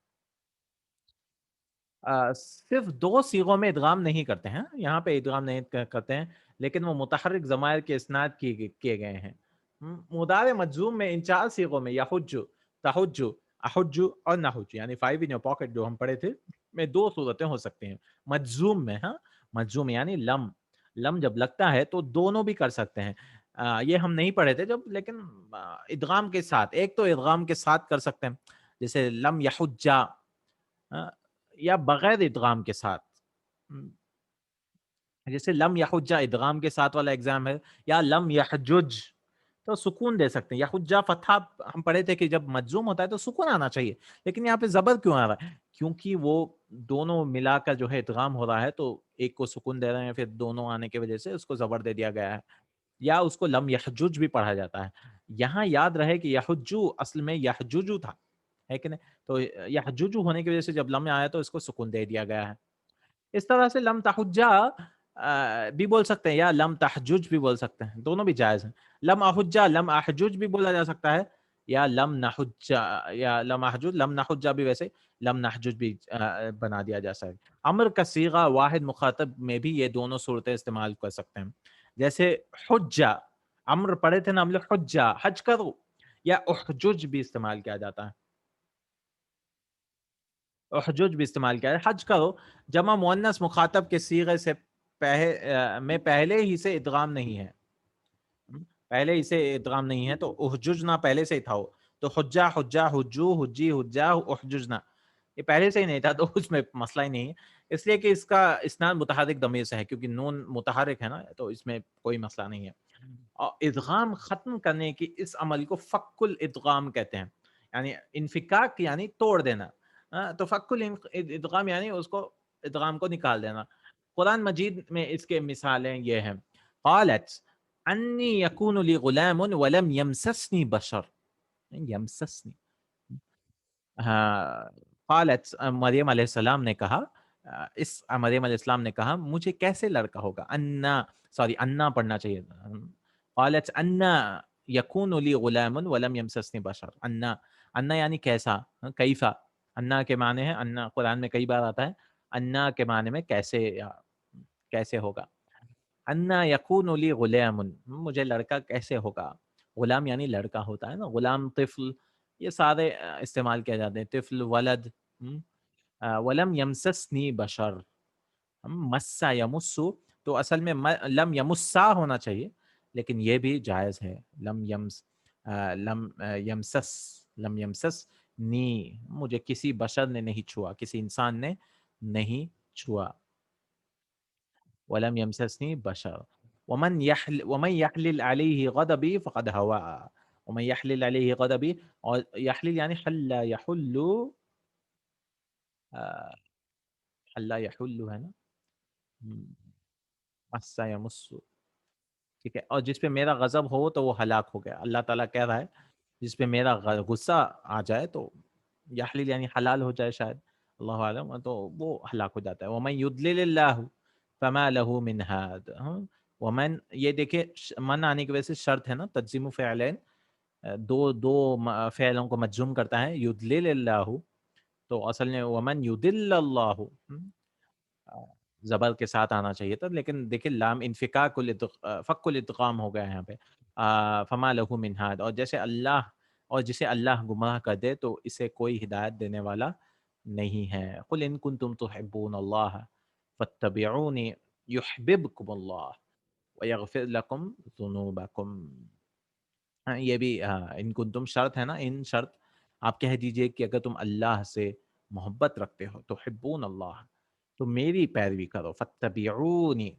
صرف دو صیغوں میں ادغام نہیں کرتے ہیں، یہاں پہ ادغام نہیں کرتے ہیں، لیکن وہ متحرک ضمائر کے اسناد کیے گئے ہیں. مضارع مجزوم میں ان چار صیغوں میں یحجو، تحجو، احجو اور نحج، یعنی 5 in your pocket جو ہم پڑھے تھے، میں دو صورتیں ہو سکتی ہیں. مجزوم میں، ہاں مجزوم یعنی لم جب لگتا ہے تو دونوں بھی کر سکتے ہیں. یہ ہم نہیں پڑھے تھے جب، لیکن ادغام کے ساتھ، ایک تو ادغام کے ساتھ کر سکتے ہیں جیسے لم یحجا، یا بغیر ادغام کے ساتھ جیسے لم یحجا ادغام کے ساتھ والا ایگزام ہے، یا لم یحجج تو سکون دے سکتے ہیں. یحجا فتحہ ہم پڑھے تھے کہ جب مجزوم ہوتا ہے تو سکون آنا چاہیے، لیکن یہاں پہ زبر کیوں آ رہا ہے؟ کیونکہ وہ دونوں ملا کر جو ہے ادغام ہو رہا ہے، تو ایک کو سکون دے رہے ہیں، پھر دونوں آنے کی وجہ سے اس کو زبر دے دیا گیا ہے. یا اس کو لم یحجج بھی پڑھا جاتا ہے. یہاں یاد رہے کہ یحجو اصل میں یحججو تھا، ہے کہ نہیں؟ تو یحججو ہونے کی وجہ سے جب لم آیا تو اس کو سکون دے دیا گیا ہے. اس طرح سے لم تحجا بھی بول سکتے ہیں، یا لم تحجج بھی بول سکتے ہیں، دونوں بھی جائز ہیں. لم احجا، لم احجج بھی بولا جا سکتا ہے، یا لم نحجا، یا لم احجج، لم نحجا بھی ویسے لم نحجج بھی بنا دیا جا سکتا ہے. امر کا صیغہ واحد مخاطب میں بھی یہ دونوں صورتیں استعمال کر سکتے ہیں. جیسے حجا، امر پڑھے تھے نا ہم لوگ، حجا حج کرو، یا احجج بھی استعمال کیا جاتا ہے. احجج بھی استعمال کیا ہے، حج کرو. جمع مؤنث مخاطب کے صیغے سے میں پہلے ہی سے ادغام نہیں ہے، پہلے ہی سے ادغام نہیں ہے، تو احججنا پہلے سے ہی تھا. تو حجا، حجا، حجو، حجی، حجا، احججنا یہ پہلے سے ہی نہیں تھا، تو اس میں مسئلہ ہی نہیں ہے. اس لیے کہ اس کا اسناد متحرک ضمیر سے ہے، کیونکہ نون متحرک ہے نا، تو اس میں کوئی مسئلہ نہیں ہے. اور ادغام ختم کرنے کی اس عمل کو فک الادغام کہتے ہیں، یعنی انفکاک یعنی توڑ دینا. تو فک الادغام یعنی اس کو ادغام کو نکال دینا. قرآن مجید میں اس کے مثالیں یہ ہیں. قالت انی یکون لی غلام ولم یمسسنی بشر، یمسسنی، ہاں. قالت مریم علیہ السلام نے کہا، اس مریم علیہ السلام نے کہا مجھے کیسے لڑکا ہوگا. انا، سوری انا پڑھنا چاہیے. قالت انا یکون لی غلام ولم یمسسنی بشر. انا، انا یعنی کیسا، کیفا. انا کے معنی ہے، انا قرآن میں کئی بار آتا ہے. انا کے معنی میں کیسے، یا کیسے ہوگا. انا یکون لی غلام، مجھے لڑکا کیسے ہوگا. غلام یعنی لڑکا ہوتا ہے نا، غلام، طفل، یہ سارے استعمال کیا جاتے ہیں. طفل، ولد. ولم یمسسنی بشر، مسا یمسو تو اصل میں لم یمسا ہونا چاہیے، لیکن یہ بھی جائز ہے. لم یمس، لم یمسس، لم یمسس نی، مجھے کسی بشر نے نہیں چھوا، کسی انسان نے نہیں چھوا. ولم يمسسني بشر. ومن يحلل عليه غضبي فقد هوى. ومن يحلل عليه غضبي، اور يحلل یعنی حل يحل، حل يحل ہے نا، مس يمس، ٹھیک ہے. اور جس پہ میرا غضب ہو تو وہ ہلاک ہو گیا. اللہ تعالیٰ کہہ رہا ہے جس پہ میرا غصہ آ جائے تو یحلل یعنی حلال ہو جائے شاید، اللہ عالم، تو وہ ہلاک ہو جاتا ہے. ومن یضلل اللہ فما له من هاد. ومن، یہ دیکھیں من آنے کی وجہ سے شرط ہے نا، تجزیم فعلین، دو فعلوں کو مجزوم کرتا ہے. یضلل اللہ، تو اصل میں ومن یضل اللہ زبر کے ساتھ آنا چاہیے تھا، لیکن دیکھیں لام انفکاک فک الادغام ہو گیا یہاں پہ. فما لہ من ہاد، اور جیسے اللہ، اور جسے اللہ گمراہ کر دے تو اسے کوئی ہدایت دینے والا نہیں ہے. قل ان کنتم تحبون اللہ فاتبعونی یحببکم اللہ ویغفر لکم ذنوبکم. یہ بھی ان کنتم شرط ہے نا، ان شرط آپ کہہ دیجئے کہ اگر تم اللہ سے محبت رکھتے ہو تو حبون اللہ، تو میری پیروی کرو، فتبعونی،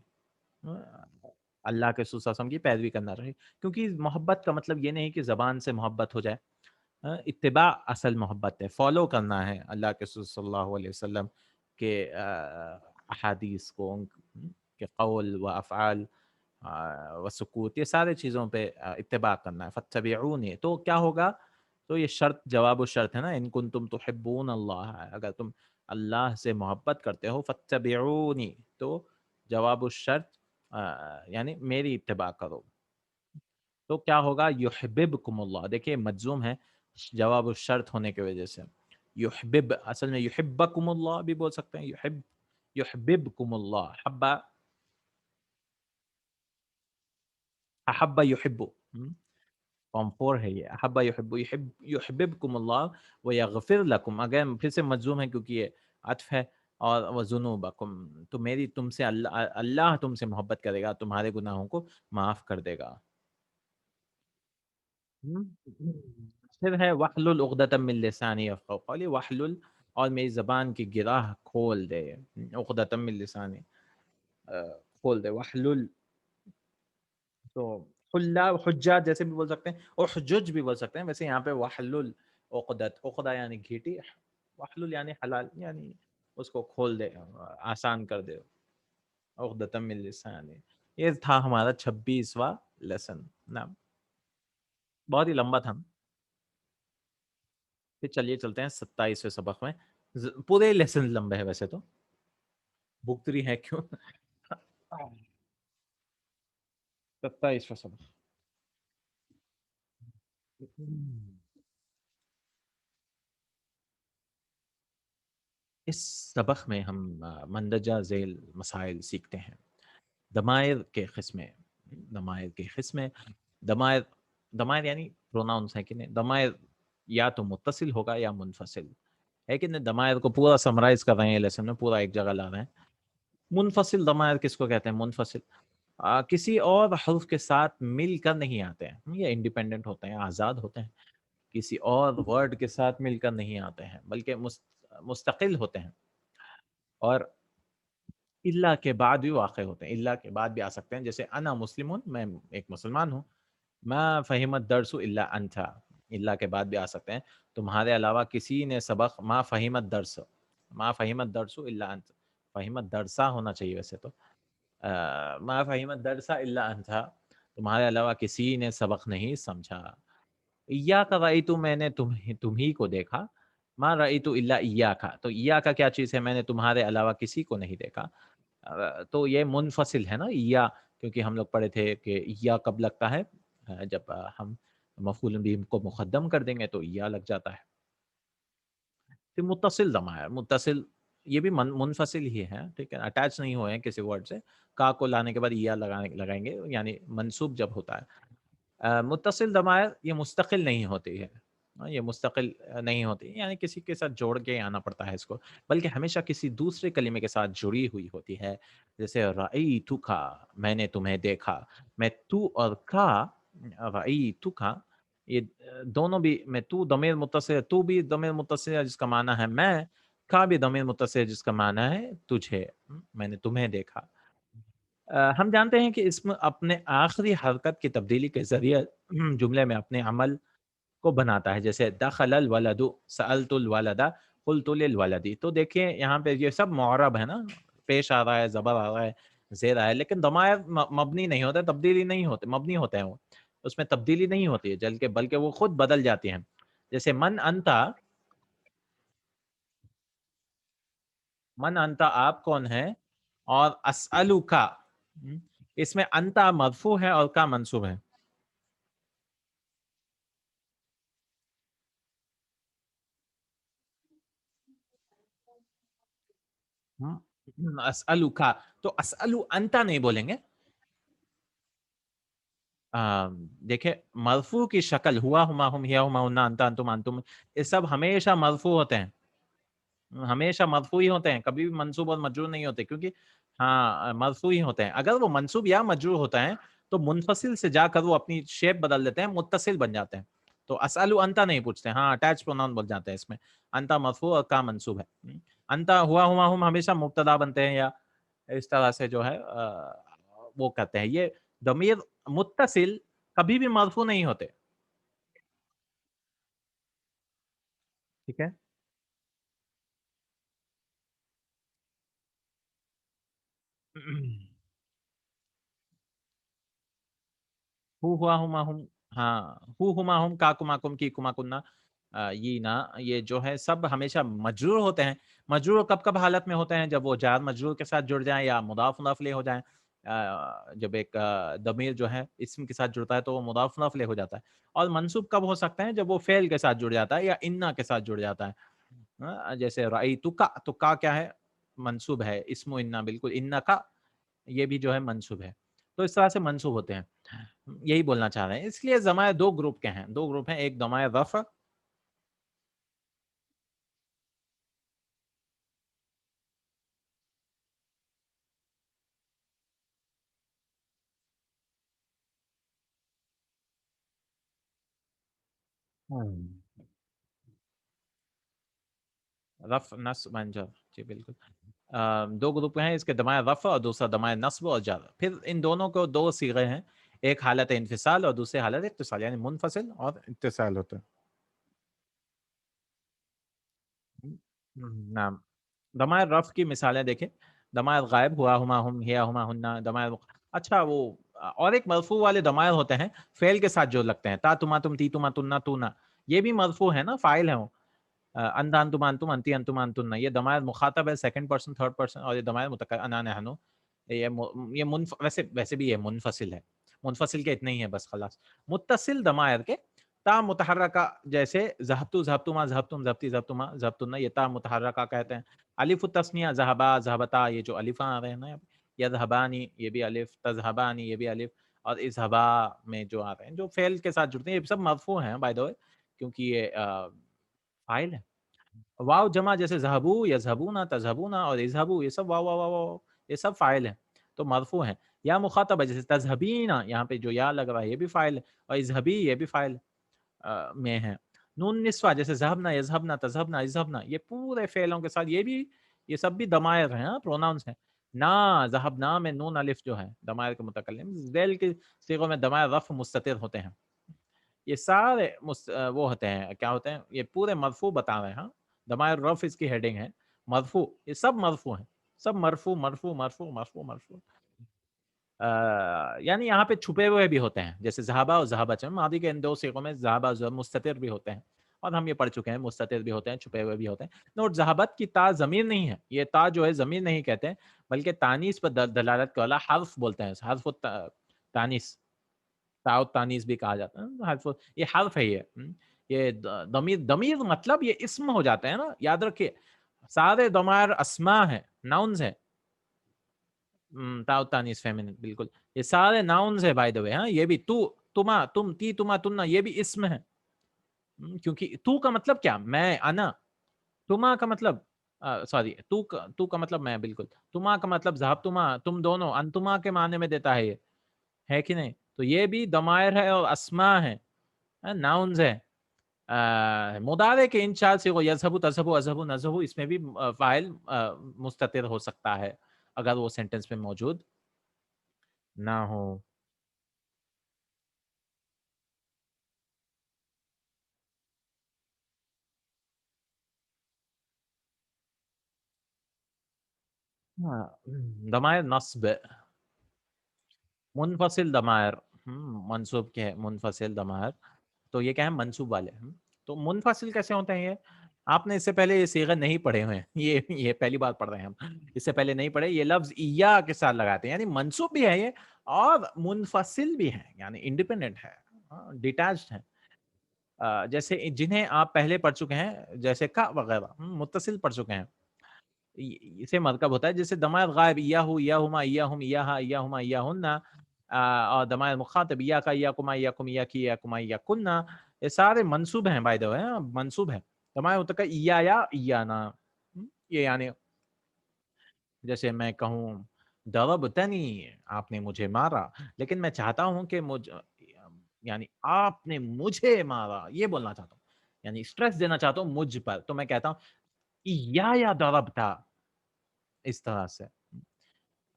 اللہ کے رسول صلی اللہ علیہ وسلم کی پیروی کرنا رہے، کیونکہ محبت کا مطلب یہ نہیں کہ زبان سے محبت ہو جائے، اتباع اصل محبت ہے، فالو کرنا ہے اللہ کے رسول صلی اللہ علیہ وسلم کے احادیث کو، ان کے قول و افعال و سکوت، یہ سارے چیزوں پہ اتباع کرنا ہے، فتبعونی، تو کیا ہوگا؟ تو یہ شرط جواب و شرط ہے نا، ان کنتم تحبون اللہ، اگر تم اللہ سے محبت کرتے ہو، فتبعونی، تو جواب الشرط یعنی میری اتباع کرو، تو کیا ہوگا؟ یحببکم اللہ، دیکھیں مجزوم ہے جواب الشرط ہونے کی وجہ سے، یحبب اصل میں یحبکم اللہ بھی بول سکتے ہیں، یحببکم اللہ، حبا، احب یحب، فارم 4 ہے یہ، احب یحب، یحببکم اللہ ویغفر لکم، اگر پھر سے مجزوم ہے کیونکہ یہ عطف ہے، اور وذنوبکم، تو میری تم سے اللہ تم سے محبت کرے گا، تمہارے گناہوں کو معاف کر دے گا۔ پھر ہے وحلل عقدۃ من لسانی یفقهوا قولی، وحلل، اور میری زبان کی گراہ کھول دے، عقدۃ من لسانی، کھول دے، وحلل، تو حلا حجا جیسے بھی بول سکتے ہیں، اور حجج بھی بول سکتے ہیں، ویسے یہاں پہ وحلل عقدت، عقدہ یعنی گھیٹی، وحلل یعنی حلال، یعنی اس کو کھول دے، آسان کر دے، عقدۃ من لسانی۔ یہ تھا ہمارا 26واں لیسن، نام بہت ہی لمبا تھا۔ پھر چلیے چلتے ہیں 27ویں سبق میں، پورے لیسن لمبے ہے ویسے تو، بکتری ہے کیوں؟ 27واں سبق، اس سبق میں ہم مندرجہ ذیل مسائل سیکھتے ہیں۔ ضمائر کے قسمیں، ضمائر کے قسمیں، ضمائر، ضمائر یعنی پروناؤنس ہے کہ نہیں، ضمائر یا تو متصل ہوگا یا منفصل ہے کہ نہیں، ضمائر کو پورا سمرائز کر رہے ہیں لیسن میں، پورا ایک جگہ لا رہے ہیں۔ منفصل ضمائر کس کو کہتے ہیں؟ منفصل کسی اور حرف کے ساتھ مل کر نہیں آتے ہیں، یہ انڈیپینڈنٹ ہوتے ہیں، آزاد ہوتے ہیں، کسی اور ورڈ کے ساتھ مل کر نہیں آتے ہیں، بلکہ مستقل ہوتے ہیں، اور اللہ کے بعد بھی واقع ہوتے ہیں، اللہ کے بعد بھی آ سکتے ہیں، جیسے انا مسلمون، میں ایک مسلمان ہوں، ما فہمت درس الا انت، اللہ کے بعد بھی آ سکتے ہیں، تمہارے علاوہ کسی نے سبق، ما فہمت درس، ما فہمت درس الا انت، فہمت درسا ہونا چاہیے ویسے تو، ما فہمت درسا الا انت، تمہارے علاوہ کسی نے سبق نہیں سمجھا، ایاک رأیت، میں نے تمہیں کو دیکھا، ما رأیت الا ایاک، تو ایاک کیا چیز ہے؟ میں نے تمہارے علاوہ کسی کو نہیں دیکھا، تو یہ منفصل ہے نا، یا، کیونکہ ہم لوگ پڑھے تھے کہ یا کب لگتا ہے؟ جب ہم مفعول بھی کو مقدم کر دیں گے تو یا لگ جاتا ہے۔ پھر متصل ضمائر، متصل یہ بھی منفصل ہی ہے، ٹھیک ہے، اٹیچ نہیں ہوئے ہیں کسی ورڈ سے، کا کو لانے کے بعد یا لگائیں گے، یعنی منصوب جب ہوتا ہے۔ متصل ضمائر یہ مستقل نہیں ہوتی ہے، یہ مستقل نہیں ہوتی، یعنی کسی کے ساتھ جوڑ کے آنا پڑتا ہے اس کو، بلکہ ہمیشہ کسی دوسرے کلمے کے ساتھ جڑی ہوئی ہوتی ہے، جیسے رأیتک، میں نے تمہیں دیکھا، میں تو اور کا، رأیتک، یہ دونوں بھی، میں تو ضمیر متصل ہے، تو بھی ضمیر متصل ہے جس کا معنی ہے میں، کا بھی ضمیر متصل ہے جس کا معنی ہے تجھے، میں نے تمہیں دیکھا۔ ہم جانتے ہیں کہ اسم اپنے آخری حرکت کی تبدیلی کے ذریعے جملے میں اپنے عمل کو بناتا ہے، جیسے دخل الولد، سألت الولد، قلت للولد، تو دیکھیں یہاں پہ یہ سب معرب ہے نا، پیش آ رہا ہے، زبر آ رہا ہے، زیر آ ہے، لیکن ضمائر مبنی نہیں ہوتے، تبدیلی نہیں ہوتے، مبنی ہوتے ہیں وہ، اس میں تبدیلی نہیں ہوتی ہے، بلکہ وہ خود بدل جاتی ہیں، جیسے من انتا، من انتا آپ کون ہے، اور اسألو کا، اس میں انتا مرفوع ہے اور کا منصوب ہے، اسألو کا، تو اسألو انتا نہیں بولیں گے، دیکھیں مرفوع کی شکل، ہوا ہما ہم، ہیا ہما ہننا، انتا انتم انتم، یہ سب ہمیشہ مرفوع ہوتے ہیں، ہمیشہ مرفوع ہی ہوتے ہیں، کبھی بھی منصوب اور مجرور نہیں ہوتے، کیونکہ ہاں مرفوع ہی ہوتے ہیں، اگر وہ منصوب یا مجرور ہوتا ہے تو منفصل سے جا کر وہ اپنی شیپ بدل دیتے ہیں، متصل بن جاتے ہیں. تو اسالو انتا نہیں پوچھتے، ہاں اٹیچ پروناؤن بول جاتے ہیں اس میں. انتا مرفوع اور کا منصوب ہے. انتا ہوا ہما ہم ہمیشہ مبتدا بنتے ہیں یا اس طرح سے جو ہے وہ کرتے ہیں. یہ ضمیر متصل کبھی بھی مرفوع نہیں ہوتے. ٹھیک ہے. ہو ہوا ہما ہم، ہاں ہو ہما ہم کا کما کم کی کما کننا یہ نا، یہ جو ہے سب ہمیشہ مجرور ہوتے ہیں. مجرور کب کب حالت میں ہوتے ہیں؟ جب وہ جار مجرور کے ساتھ جڑ جائیں یا مضاف مضاف لے ہو جائیں. جب ایک ضمیر جو ہے اسم کے ساتھ جڑتا ہے تو وہ مضاف مضاف لے ہو جاتا ہے. اور منصوب کب ہو سکتے ہیں؟ جب وہ فعل کے ساتھ جڑ جاتا ہے یا انا کے ساتھ جڑ جاتا ہے. جیسے رأیتو کا، تو کا کیا ہے؟ منصوب ہے. اسم و انا، بالکل انا کا یہ بھی جو ہے منصوب ہے. تو اس طرح سے منصوب ہوتے ہیں. یہی بولنا چاہ رہے ہیں. اس لیے ضمائر دو گروپ کے ہیں، دو گروپ ہیں. ایک ضمائر رفع. رفع نصب منجر، جی بالکل. دو گروپ ہیں اس کے، ضمائر رفع اور دوسرا ضمائر نصب اور جر. پھر ان دونوں کو دو صیغے ہیں، ایک حالت انفصال اور دوسری حالت اتصال، یعنی منفصل اور اتصال ہوتا ہے. نعم. ضمائر رفع کی مثالیں دیکھیں. ضمائر غائب، ہوا ہما ہم ہیا ہما ہننا. ضمائر اچھا وہ اور ایک مرفوع والے ضمائر ہوتے ہیں فعل کے ساتھ جو لگتے ہیں، تا تما تم تی تما تننا تونا. یہ بھی مرفوع ہے نا، فاعل ہے وہ. انت انتم انتم انتی انتم انتن. یہ ضمائر مخاطب ہے، سیکنڈ پرسن تھرڈ پرسن. اور یہ ضمائر متکلم انا نحن. یہ ویسے بھی یہ منفصل ہے. منفصل کے اتنے ہی ہیں بس خلاص. متصل ضمائر کے تا متحرکہ، جیسے ذهبت ذهبتما ذهبتم ذهبتی ذهبتما ذهبتن، یہ تا متحرکہ کہتے ہیں. الف التثنیہ ذهبا ذهبتا، یہ جو الف آ رہے ہیں نا، یذهبانی یہ بھی الف، تذهبانی یہ بھی الف، اور اذهبا میں جو آ رہے ہیں جو فعل کے ساتھ جڑتے ہیں، یہ سب مرفوع ہیں بائی دا وے، کیونکہ یہ فاعل ہے. واو جمع جیسے ذهبو یذهبون تذهبون اور اذهبوا، یہ سب واو واو واو واو، یہ سب فاعل ہیں تو مرفوع ہیں. یا مخاطب ہے جیسے تذهبین، یہاں پہ جو یا لگ رہا ہے یہ بھی فاعل ہے، اور اذهبی یہ بھی فاعل میں ہے. نون نسوہ جیسے ذهبنا یذهبنا تذهبنا اذهبنا، یہ پورے فعلوں کے ساتھ، یہ سب بھی ضمائر ہیں، پروناؤنس ہیں. نا ذهبنا میں نون الف جو ہے ضمائر کے متکلم. ذیل کے صیغوں میں ضمائر رفع مستتر ہوتے ہیں. یہ سارے وہ ہوتے ہیں، کیا ہوتے ہیں؟ یہ پورے مرفوع بتا رہے ہیں. ہاں ضمائر رفع اس کی ہیڈنگ ہے. مرفوع، یہ سب مرفوع ہیں، سب مرفوع مرفوع مرفوع مرفوع مرفوع. یعنی یہاں پہ چھپے ہوئے بھی ہوتے ہیں، جیسے ذہابہ اور ذہابہ، ماضی کے ان دو صیغوں میں ذہابہ مستتر بھی ہوتے ہیں، اور ہم یہ پڑھ چکے ہیں مستتر بھی ہوتے ہیں، چھپے ہوئے بھی ہوتے ہیں. نوٹ، ذہابت کی تا ضمیر نہیں ہے، یہ تا جو ہے ضمیر نہیں کہتے ہیں، بلکہ تانیث پر دلالت والا حرف بولتے ہیں. حرف تانیث، تا تانیث بھی کہا جاتا ہے. حرف، یہ حرف ہے. یہ ضمیر، ضمیر مطلب یہ اسم ہو جاتا ہے نا، یاد رکھیے. سارے ضمائر اسماء ہیں، ناؤنز ہیں. تاؤ تانیس فیمنن، بالکل. یہ سارے ناؤنز ہے بائی دا وے. ہاں یہ بھی تو، تما، تم، تی تما تننا، یہ بھی اسم ہے. کیونکہ تو کا مطلب کیا؟ میں، انا. تما کا مطلب سوری، تو کا مطلب میں، بالکل. تما کا مطلب ذهب تما، تم دونوں. انتما کے معنی میں دیتا ہے یہ، ہے کہ نہیں؟ تو یہ بھی ضمائر ہے اور اسماء ہے، ناؤنز ہے. مضارع کے ان چار سے وہ یذهب تذهب اذهب نذهب، اس میں بھی فاعل مستتر ہو سکتا ہے اگر وہ سینٹنس میں موجود نہ ہو. ضمائر نصب، منفصل ضمائر منصوب کے منفصل ضمائر، تو یہ کیا ہے؟ منصوب والے. تو منفصل کیسے ہوتے ہیں یہ؟ آپ نے اس سے پہلے یہ صیغے نہیں پڑھے ہوئے ہیں، یہ پہلی بار پڑھ رہے ہیں ہم. اس سے پہلے نہیں پڑھے. یہ لفظ ایا کے ساتھ لگاتے ہیں، یعنی منصوب بھی ہے یہ اور منفصل بھی ہے، یعنی انڈیپینڈنٹ ہے، ڈیٹیچڈ ہے. جیسے جنہیں آپ پہلے پڑھ چکے ہیں جیسے کا وغیرہ، متصل پڑھ چکے ہیں. اسے مرکب ہوتا ہے. جیسے ضمائر غائب، ایاہو ایاہما ایاہم ایاہا ایاہما ایاہن، اور ضمائر مخاطب ایاکا ایاکما ایاکم ایاکی ایاکما ایاکننا، یہ سارے منصوب ہیں بائی دا وے، منصوب ہیں. ضمائر متکلم ایایا ایانا، یہ یعنی جیسے میں کہوں ضربتنی، آپ نے مجھے مارا، لیکن میں چاہتا ہوں کہ یعنی آپ نے مجھے مارا، یہ بولنا چاہتا ہوں، یعنی اسٹریس دینا چاہتا ہوں مجھ پر، تو میں کہتا ہوں یا ضربتا، اس طرح سے۔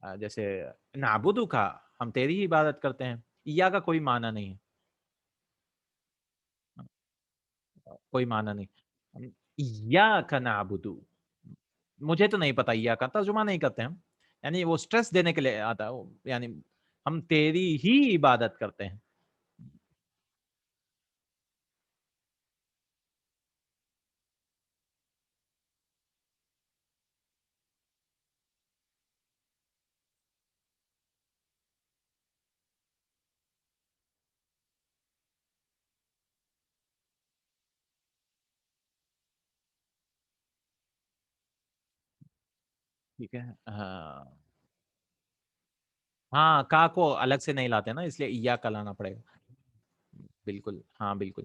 جیسے نعبدو کا، ہم تیری ہی عبادت کرتے ہیں، یا کا کوئی معنی نہیں ہے، کوئی معنی نہیں، یا کا نعبدو، مجھے تو نہیں پتا، یا کا ترجمہ نہیں کرتے ہم، یعنی وہ سٹریس دینے کے لیے آتا ہے، یعنی ہم تیری ہی عبادت کرتے ہیں۔ ٹھیک ہے، ہاں ہاں، کا کو الگ سے نہیں لاتے نا، اس لیے یا کا لانا پڑے گا، بالکل ہاں بالکل۔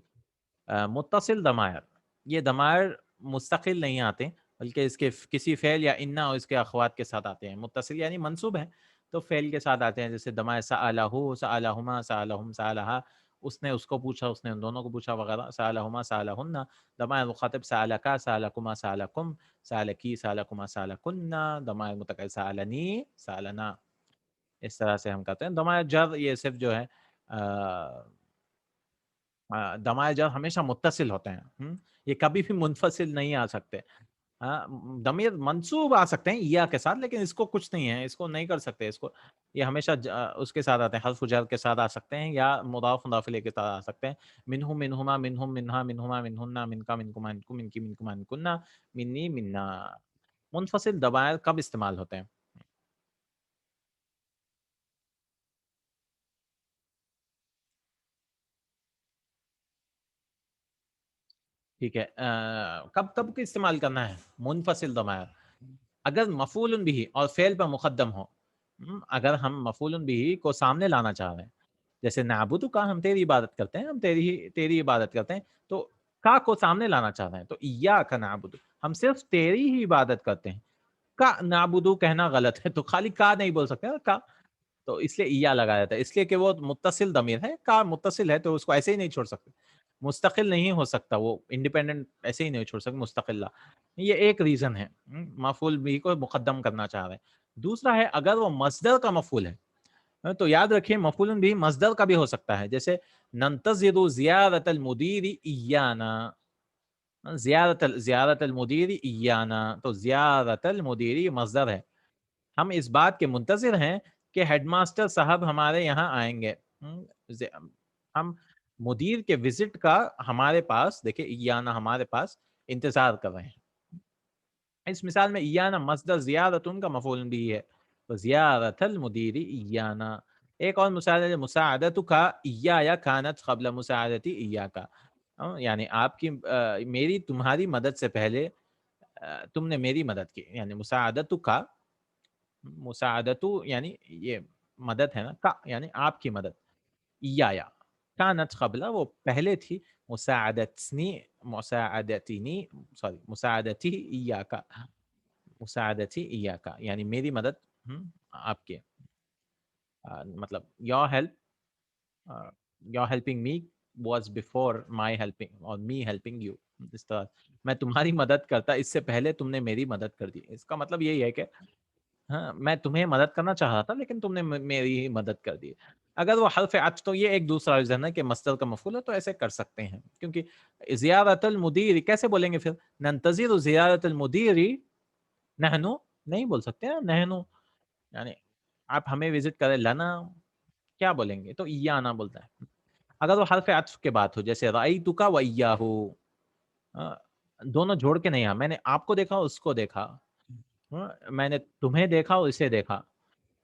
متصل ضمائر، یہ ضمائر مستقل نہیں آتے، بلکہ اس کے کسی فعل یا انا اور اس کے اخوات کے ساتھ آتے ہیں۔ متصل یعنی منصوب ہے تو فعل کے ساتھ آتے ہیں، جیسے ضمائر سألہ، سألہما، سألہم، سألہا، اس نے اس کو پوچھا، اس نے ان دونوں کو پوچھا وغیرہ، سألہما، سألہن۔ ضمائر مخاطب سألکا، سألکما، سألکم، سألکی، سألکما، سألکن۔ ضمائر متکلم سألنی، سألنا، اس طرح سے ہم کہتے ہیں۔ ضمائر جر یہ صرف جو ہے ضمائر جر ہمیشہ متصل ہوتے ہیں، یہ کبھی بھی منفصل نہیں آ سکتے۔ ضمیر منصوب آ سکتے ہیں یا کے ساتھ، لیکن اس کو کچھ نہیں ہے، اس کو نہیں کر سکتے، اس کو یہ ہمیشہ اس کے ساتھ آتے ہیں، حرف جر کے ساتھ آ سکتے ہیں، یا مضاف مضاف الیہ کے ساتھ آ سکتے ہیں۔ منہ، منہما، منہم، منہا، منہما، منہن، منکا، منکما، منکم، منکی، منکما، منکن، منی، منا۔ منفصل ضمائر کب استعمال ہوتے ہیں؟ ٹھیک ہے، کب کب کے استعمال کرنا ہے منفصل ضمائر؟ اگر مفعول بھی اور فعل پر مقدم ہو، اگر ہم مفعول بھی کو سامنے لانا چاہ رہے ہیں، جیسے نعبد کا، ہم تیری عبادت کرتے ہیں، ہم تیری عبادت کرتے ہیں، تو کا کو سامنے لانا چاہ رہے ہیں، تو ایاک نعبد، ہم صرف تیری ہی عبادت کرتے ہیں۔ کا نعبد کہنا غلط ہے، تو خالی کا نہیں بول سکتے نا، کا تو اس لیے ایا لگایا جاتا ہے، اس لیے کہ وہ متصل ضمیر ہے، کا متصل ہے تو اس کو ایسے ہی نہیں چھوڑ سکتے، مستقل نہیں ہو سکتا، وہ انڈیپینڈنٹ ایسے ہی نہیں چھوڑ سکتے مستقلہ۔ یہ ایک ریزن ہے، مفعول بھی کو مقدم کرنا چاہ رہے ہیں۔ دوسرا ہے اگر وہ مصدر کا مفعول ہے، تو یاد رکھیے مفعول بھی مصدر کا بھی ہو سکتا ہے، جیسے ننتظر زیارت المدیر ایانا، زیارت المدیر ایانا، تو زیارت المدیر مصدر ہے، ہم اس بات کے منتظر ہیں کہ ہیڈ ماسٹر صاحب ہمارے یہاں آئیں گے، ہم مدیر کے وزٹ کا ہمارے پاس، دیکھیں ایانا ہمارے پاس انتظار کر رہے ہیں۔ اس مثال میں ایانا مصدر زیارت ان کا مفعول بھی ہے، تو زیارت المدیر ایانا۔ ایک اور مثال ہے مساعدت کا ایا کانت قبل مساعدتی ایا کا، یعنی آپ کی میری تمہاری مدد سے پہلے تم نے میری مدد کی، یعنی مساعدت کا، مساعدتو یعنی یہ مدد ہے نا، کا یعنی آپ کی مدد، یا کانت قبل وہ پہلے تھی، مساعدتنی، مساعدتنی، سوری مساعدتی ایاکا، مساعدتی ایاکا یعنی میری مدد آپ کے، مطلب your help your helping me was before my helping or me helping you، اس طرح میں تمہاری مدد کرتا اس سے پہلے تم نے میری مدد کر دی، اس کا مطلب یہی ہے کہ ہاں میں تمہیں مدد کرنا چاہ رہا تھا لیکن تم نے میری ہی مدد کر دی۔ اگر وہ حرف عطف، تو یہ ایک دوسرا ریزن ہے کہ مصدر کا مفعول ہے تو ایسے کر سکتے ہیں، کیونکہ زیارت المدیر کیسے بولیں گے پھر؟ ننتظر زیارت المدیر، نحنو نہیں بول سکتے ہیں، نحنو یعنی آپ ہمیں وزٹ کریں، لنا کیا بولیں گے؟ تو ایانا بولتا ہے۔ اگر وہ حرف عطف کے بات ہو، جیسے رأیتک و ایاہ، دونوں جوڑ کے نہیں، میں نے آپ کو دیکھا اس کو دیکھا، میں نے تمہیں دیکھا اور اسے دیکھا،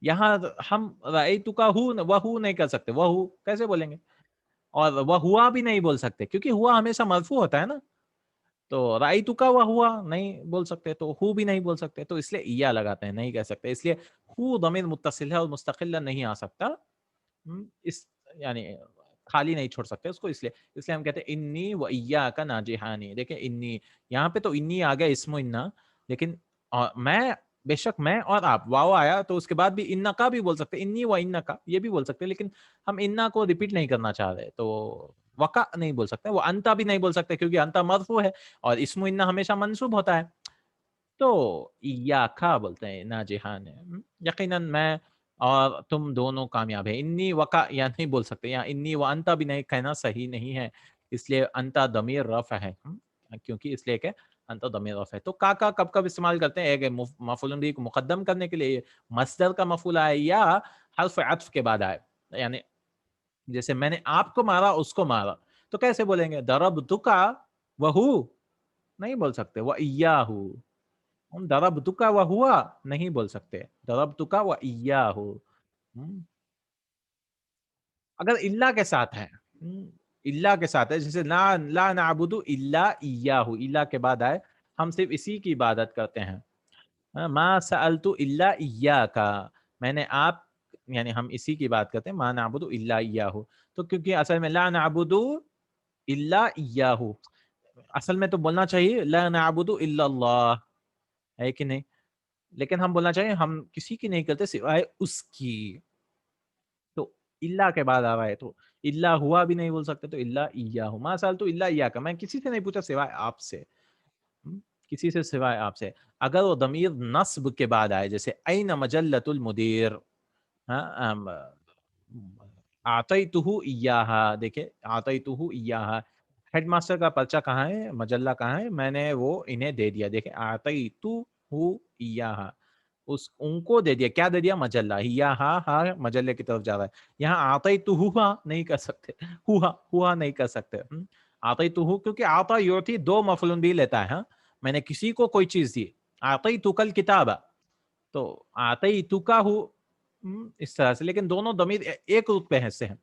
یہاں ہم رأیتک وہ نہیں کر سکتے، وہ کیسے بولیں گے؟ اور وہ ہوا بھی نہیں بول سکتے، کیونکہ ہوا ہمیشہ مرفوع ہوتا ہے نا، تو رأیتک وہ ہوا نہیں بول سکتے، تو ہو بھی نہیں بول سکتے، تو اس لیے ایا لگاتے ہیں، نہیں کہہ سکتے، اس لیے ہو ضمیر متصل ہے اور مستقل نہیں آ سکتا، اس یعنی خالی نہیں چھوڑ سکتے اس کو، اس لیے ہم کہتے ہیں انی و ایاک ناجحانی۔ دیکھیں انی، یہاں پہ تو انی آ گیا اسم انا، لیکن میں بے شک میں اور آپ، واو آیا تو اس کے بعد بھی انا کا بھی بول سکتے، انی و انا کا یہ بھی بول سکتے، لیکن ہم انا کو ریپیٹ نہیں کرنا چاہ رہے، تو وقع نہیں بول سکتے، وہ انتا بھی نہیں بول سکتے کیونکہ انتا مرفوع ہے اور اسم انا ہمیشہ منصوب ہوتا ہے، تو ایاکا بولتے ہیں نا جہان ہے، یقیناً میں اور تم دونوں کامیاب ہیں، انی وقع یا نہیں بول سکتے، یا انی و انتا بھی نہیں کہنا صحیح نہیں ہے، اس لیے انتا ضمیر رفع ہے، کیونکہ اس لیے کہ انتا ضمیر رفع ہے، تو کا کب کب استعمال کرتے ہیں، ایک مفعول بھی کو مقدم کرنے کے لیے مصدر کا مفعول آئے یا حرف عطف کے بعد آئے، یعنی جیسے میں نے آپ کو مارا اس کو مارا تو کیسے بولیں گے، ضربتک وہو نہیں بول سکتے، وَإِيَّاهُ، ہم ضربتک وہوا نہیں بول سکتے، ضربتک وَإِيَّاهُ، اگر اللہ کے ساتھ ہے، اللہ کے ساتھ ہے، جیسے لا نعبد الا ایاہ، اللہ کے بعد آئے ہم صرف اسی کی عبادت کرتے ہیں، ما سألت الا ایاک، میں نے آپ یعنی ہم اسی کی بات کرتے ہیں، ما نعبد الا ایاہ، تو کیونکہ اصل میں لا نعبد الا ایاہ، اصل میں تو بولنا چاہیے لا نعبد الا اللہ، ہے کہ نہیں، لیکن ہم بولنا چاہیے ہم کسی کی نہیں کرتے سوائے اس کی، تو اللہ کے بعد آ رہا ہے، تو اللہ ہوا بھی نہیں بول سکتے، تو اللہ ایاہ، ما سألت الا ایاک، میں کسی سے نہیں پوچھا سوائے آپ سے، کسی سے سوائے آپ سے، اگر وہ ضمیر نصب کے بعد آئے، جیسے این مجلۃ المدیر، اعطیتہ ایاہا، دیکھیں اعطیتہ ایاہا، ہیڈ ماسٹر کا پرچہ کہاں ہے، مجلہ کہاں ہے، میں نے وہ انہیں دے دیا، دیکھیں اعطیتہ ایاہا، ان کو دے دیا، کیا دے دیا، مجلہ، ایاہا، ہاں مجلے کی طرف جا رہا ہے، یہاں اعطیتہ نہیں کر سکتے، ہوا نہیں کر سکتے، اعطیتہ کیونکہ اعطا یعطی دو مفعول بھی لیتا ہے، ہاں میں نے کسی کو کوئی چیز دی، اعطیتک الکتاب، تو اعطیتک اس طرح سے، لیکن دونوں ضمیر ایک رتبے سے ہیں،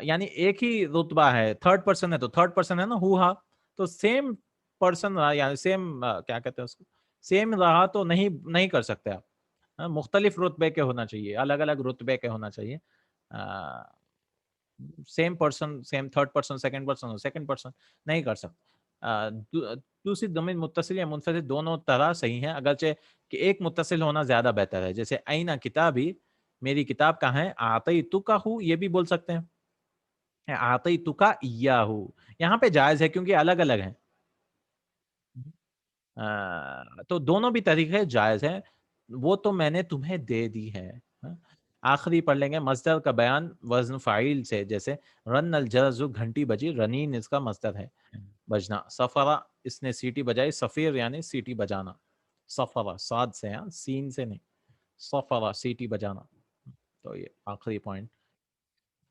یعنی ایک ہی رتبہ ہے، تھرڈ پرسن ہے تو تھرڈ پرسن ہے نا، ہوا تو سیم پرسن رہا، یعنی سیم کیا کہتے ہیں اس کو، سیم رہا تو نہیں کر سکتے آپ، مختلف رتبے کے ہونا چاہیے، الگ الگ رتبے کے ہونا چاہیے، same person, same third person, second person, second person نہیں کر سکتے، دوسری ضمیر متصل یا منفصل دونوں طرح صحیح ہیں، اگرچہ کہ ایک متصل ہونا زیادہ بہتر ہے، جیسے اینا کتابی، میری کتاب کہاں ہے، اعطیتک یہ بھی بول سکتے ہیں، اعطیتک ایاہ، یہاں پہ جائز ہے کیونکہ الگ الگ ہیں، تو دونوں بھی طریقے جائز ہیں، وہ تو میں نے تمہیں دے دی ہے، آخری پڑھ لیں گے، مصدر کا بیان وزن فاعل سے، جیسے رن الجرس، گھنٹی بجی، رنین اس کا مصدر ہے بجنا، سفرا اس نے سیٹی بجائی، سفیر یعنی سیٹی بجانا، سفرا صاد سے، سین سے نہیں، سفرا سیٹی بجانا، تو یہ آخری پوائنٹ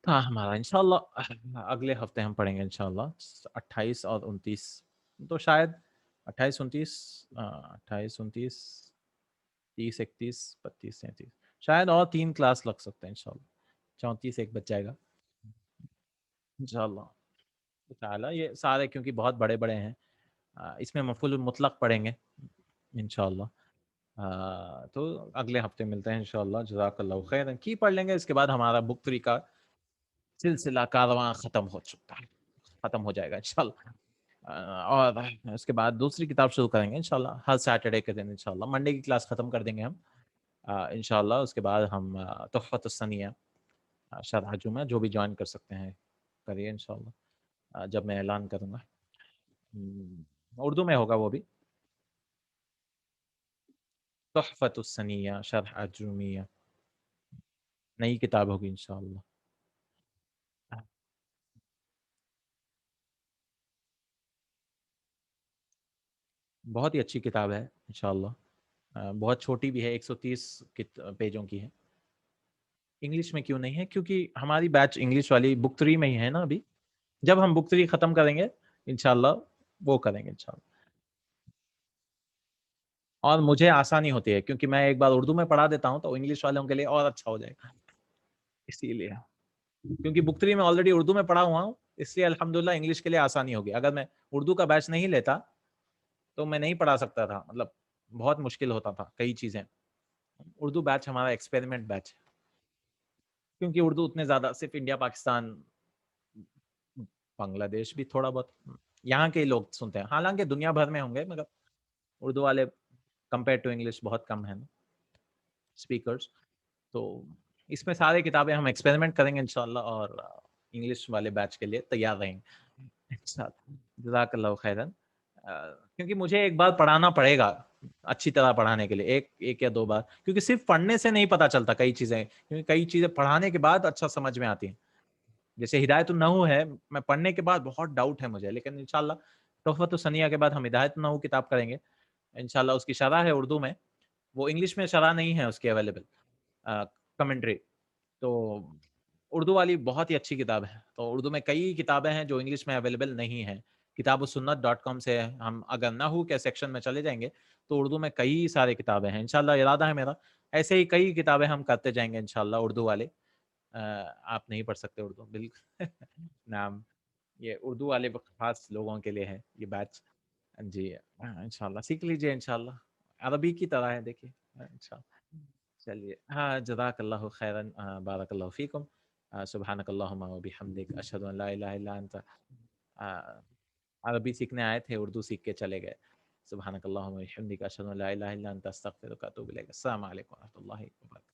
تھا ہمارا، انشاءاللہ اگلے ہفتے ہم پڑھیں گے انشاءاللہ 28 اور 29، تو شاید 28 29 28 29 30 31 32 33، شاید اور 3 کلاس لگ سکتے ہیں انشاءاللہ، 34 ایک بچ جائے گا انشاءاللہ تعالی، یہ سارے کیونکہ بہت بڑے بڑے ہیں، اس میں مفعول مطلق پڑھیں گے انشاءاللہ، تو اگلے ہفتے ملتے ہیں انشاءاللہ، جزاک اللہ خیر، کی پڑھ لیں گے، اس کے بعد ہمارا بک 3 کا سلسلہ کارواں ختم ہو چکا ہے، ختم ہو جائے گا انشاءاللہ، اور اس کے بعد دوسری کتاب شروع کریں گے انشاءاللہ، ہر سیٹرڈے کے دن انشاءاللہ، منڈے کی کلاس ختم کر دیں گے ہم انشاءاللہ، اس کے بعد ہم تحفۃ الثنیہ شرح جمعہ، جو بھی جوائن کر سکتے ہیں کریے انشاءاللہ، جب میں اعلان کروں گا، اردو میں ہوگا وہ بھی، تحفۃ الثنیہ شرح اجرومیہ، نئی کتاب ہوگی انشاءاللہ، بہت ہی اچھی کتاب ہے انشاءاللہ، بہت چھوٹی بھی ہے، 130 پیجوں کی ہے، انگلش میں کیوں نہیں ہے، کیونکہ ہماری بیچ انگلش والی بک 3 میں ہی ہے نا ابھی، جب ہم بک 3 ختم کریں گے انشاءاللہ وہ کریں گے انشاءاللہ، اور مجھے آسانی ہوتی ہے کیونکہ میں ایک بار اردو میں پڑھا دیتا ہوں تو انگلش والوں کے لیے اور اچھا ہو جائے گا، اسی لیے کیونکہ بک 3 میں آلریڈی اردو میں پڑھا ہوا ہوں، اس لیے الحمدللہ انگلش کے لیے آسانی ہوگی، اگر میں اردو کا بیچ نہیں لیتا تو میں نہیں پڑھا سکتا تھا، مطلب بہت مشکل ہوتا تھا کئی چیزیں، اردو بیچ ہمارا ایکسپیریمنٹ بیچ ہے، کیونکہ اردو اتنے زیادہ صرف انڈیا پاکستان بنگلہ دیش بھی تھوڑا بہت یہاں کے لوگ سنتے ہیں، حالانکہ دنیا بھر میں ہوں گے مگر اردو والے کمپیئر ٹو انگلش بہت کم ہے نا اسپیکرس. تو اس میں سارے کتابیں ہم ایکسپیریمنٹ کریں گے انشاءاللہ, اور انگلش والے بیچ کے لیے تیار رہیں گے انشاءاللہ. جزاک اللہ خیرن. کیونکہ مجھے ایک بار پڑھانا پڑے گا اچھی طرح پڑھانے کے لیے, ایک یا دو بار, کیونکہ صرف پڑھنے سے نہیں پتا چلتا کئی چیزیں, کیونکہ کئی چیزیں پڑھانے کے بعد اچھا سمجھ میں آتی ہیں. جیسے ہدایت النحو ہے, میں پڑھنے کے بعد بہت ڈاؤٹ ہے مجھے, لیکن انشاءاللہ تحفۃ الثنیہ کے بعد ہم ہدایت النحو کتاب کریں گے انشاءاللہ. اس کی شرح ہے اردو میں, وہ انگلش میں شرح نہیں ہے اس کی اویلیبل, کمنٹری. تو اردو والی بہت ہی اچھی کتاب ہے. تو اردو میں کئی کتابیں ہیں جو انگلش میں اویلیبل نہیں ہیں. کتاب السنت.com سے ہم اگر نحو کے سیکشن میں چلے جائیں گے تو اردو میں کئی سارے کتابیں ہیں انشاءاللہ. ارادہ ہے میرا ایسے ہی کئی کتابیں ہم کرتے جائیں گے انشاءاللہ اردو والے. آپ نہیں پڑھ سکتے اردو بالکل نام, یہ اردو والے خاص لوگوں کے لیے ہے یہ بیچ. جی انشاءاللہ سیکھ لیجئے انشاءاللہ, عربی کی طرح ہے دیکھیے انشاءاللہ. چلیے ہاں, جزاک اللہ خیرن, بارک اللہ فیکم, سبحانک اللہم و بحمدک, اشہد ان لا الہ الا انت. عربی سیکھنے آئے تھے, اردو سیکھ کے چلے گئے. سبحانک اللہم و بحمدک, اشہد ان لا الہ الا انت, استغفرک و اتوب الیک. السلام علیکم و رحمۃ اللہ وبرکاتہ.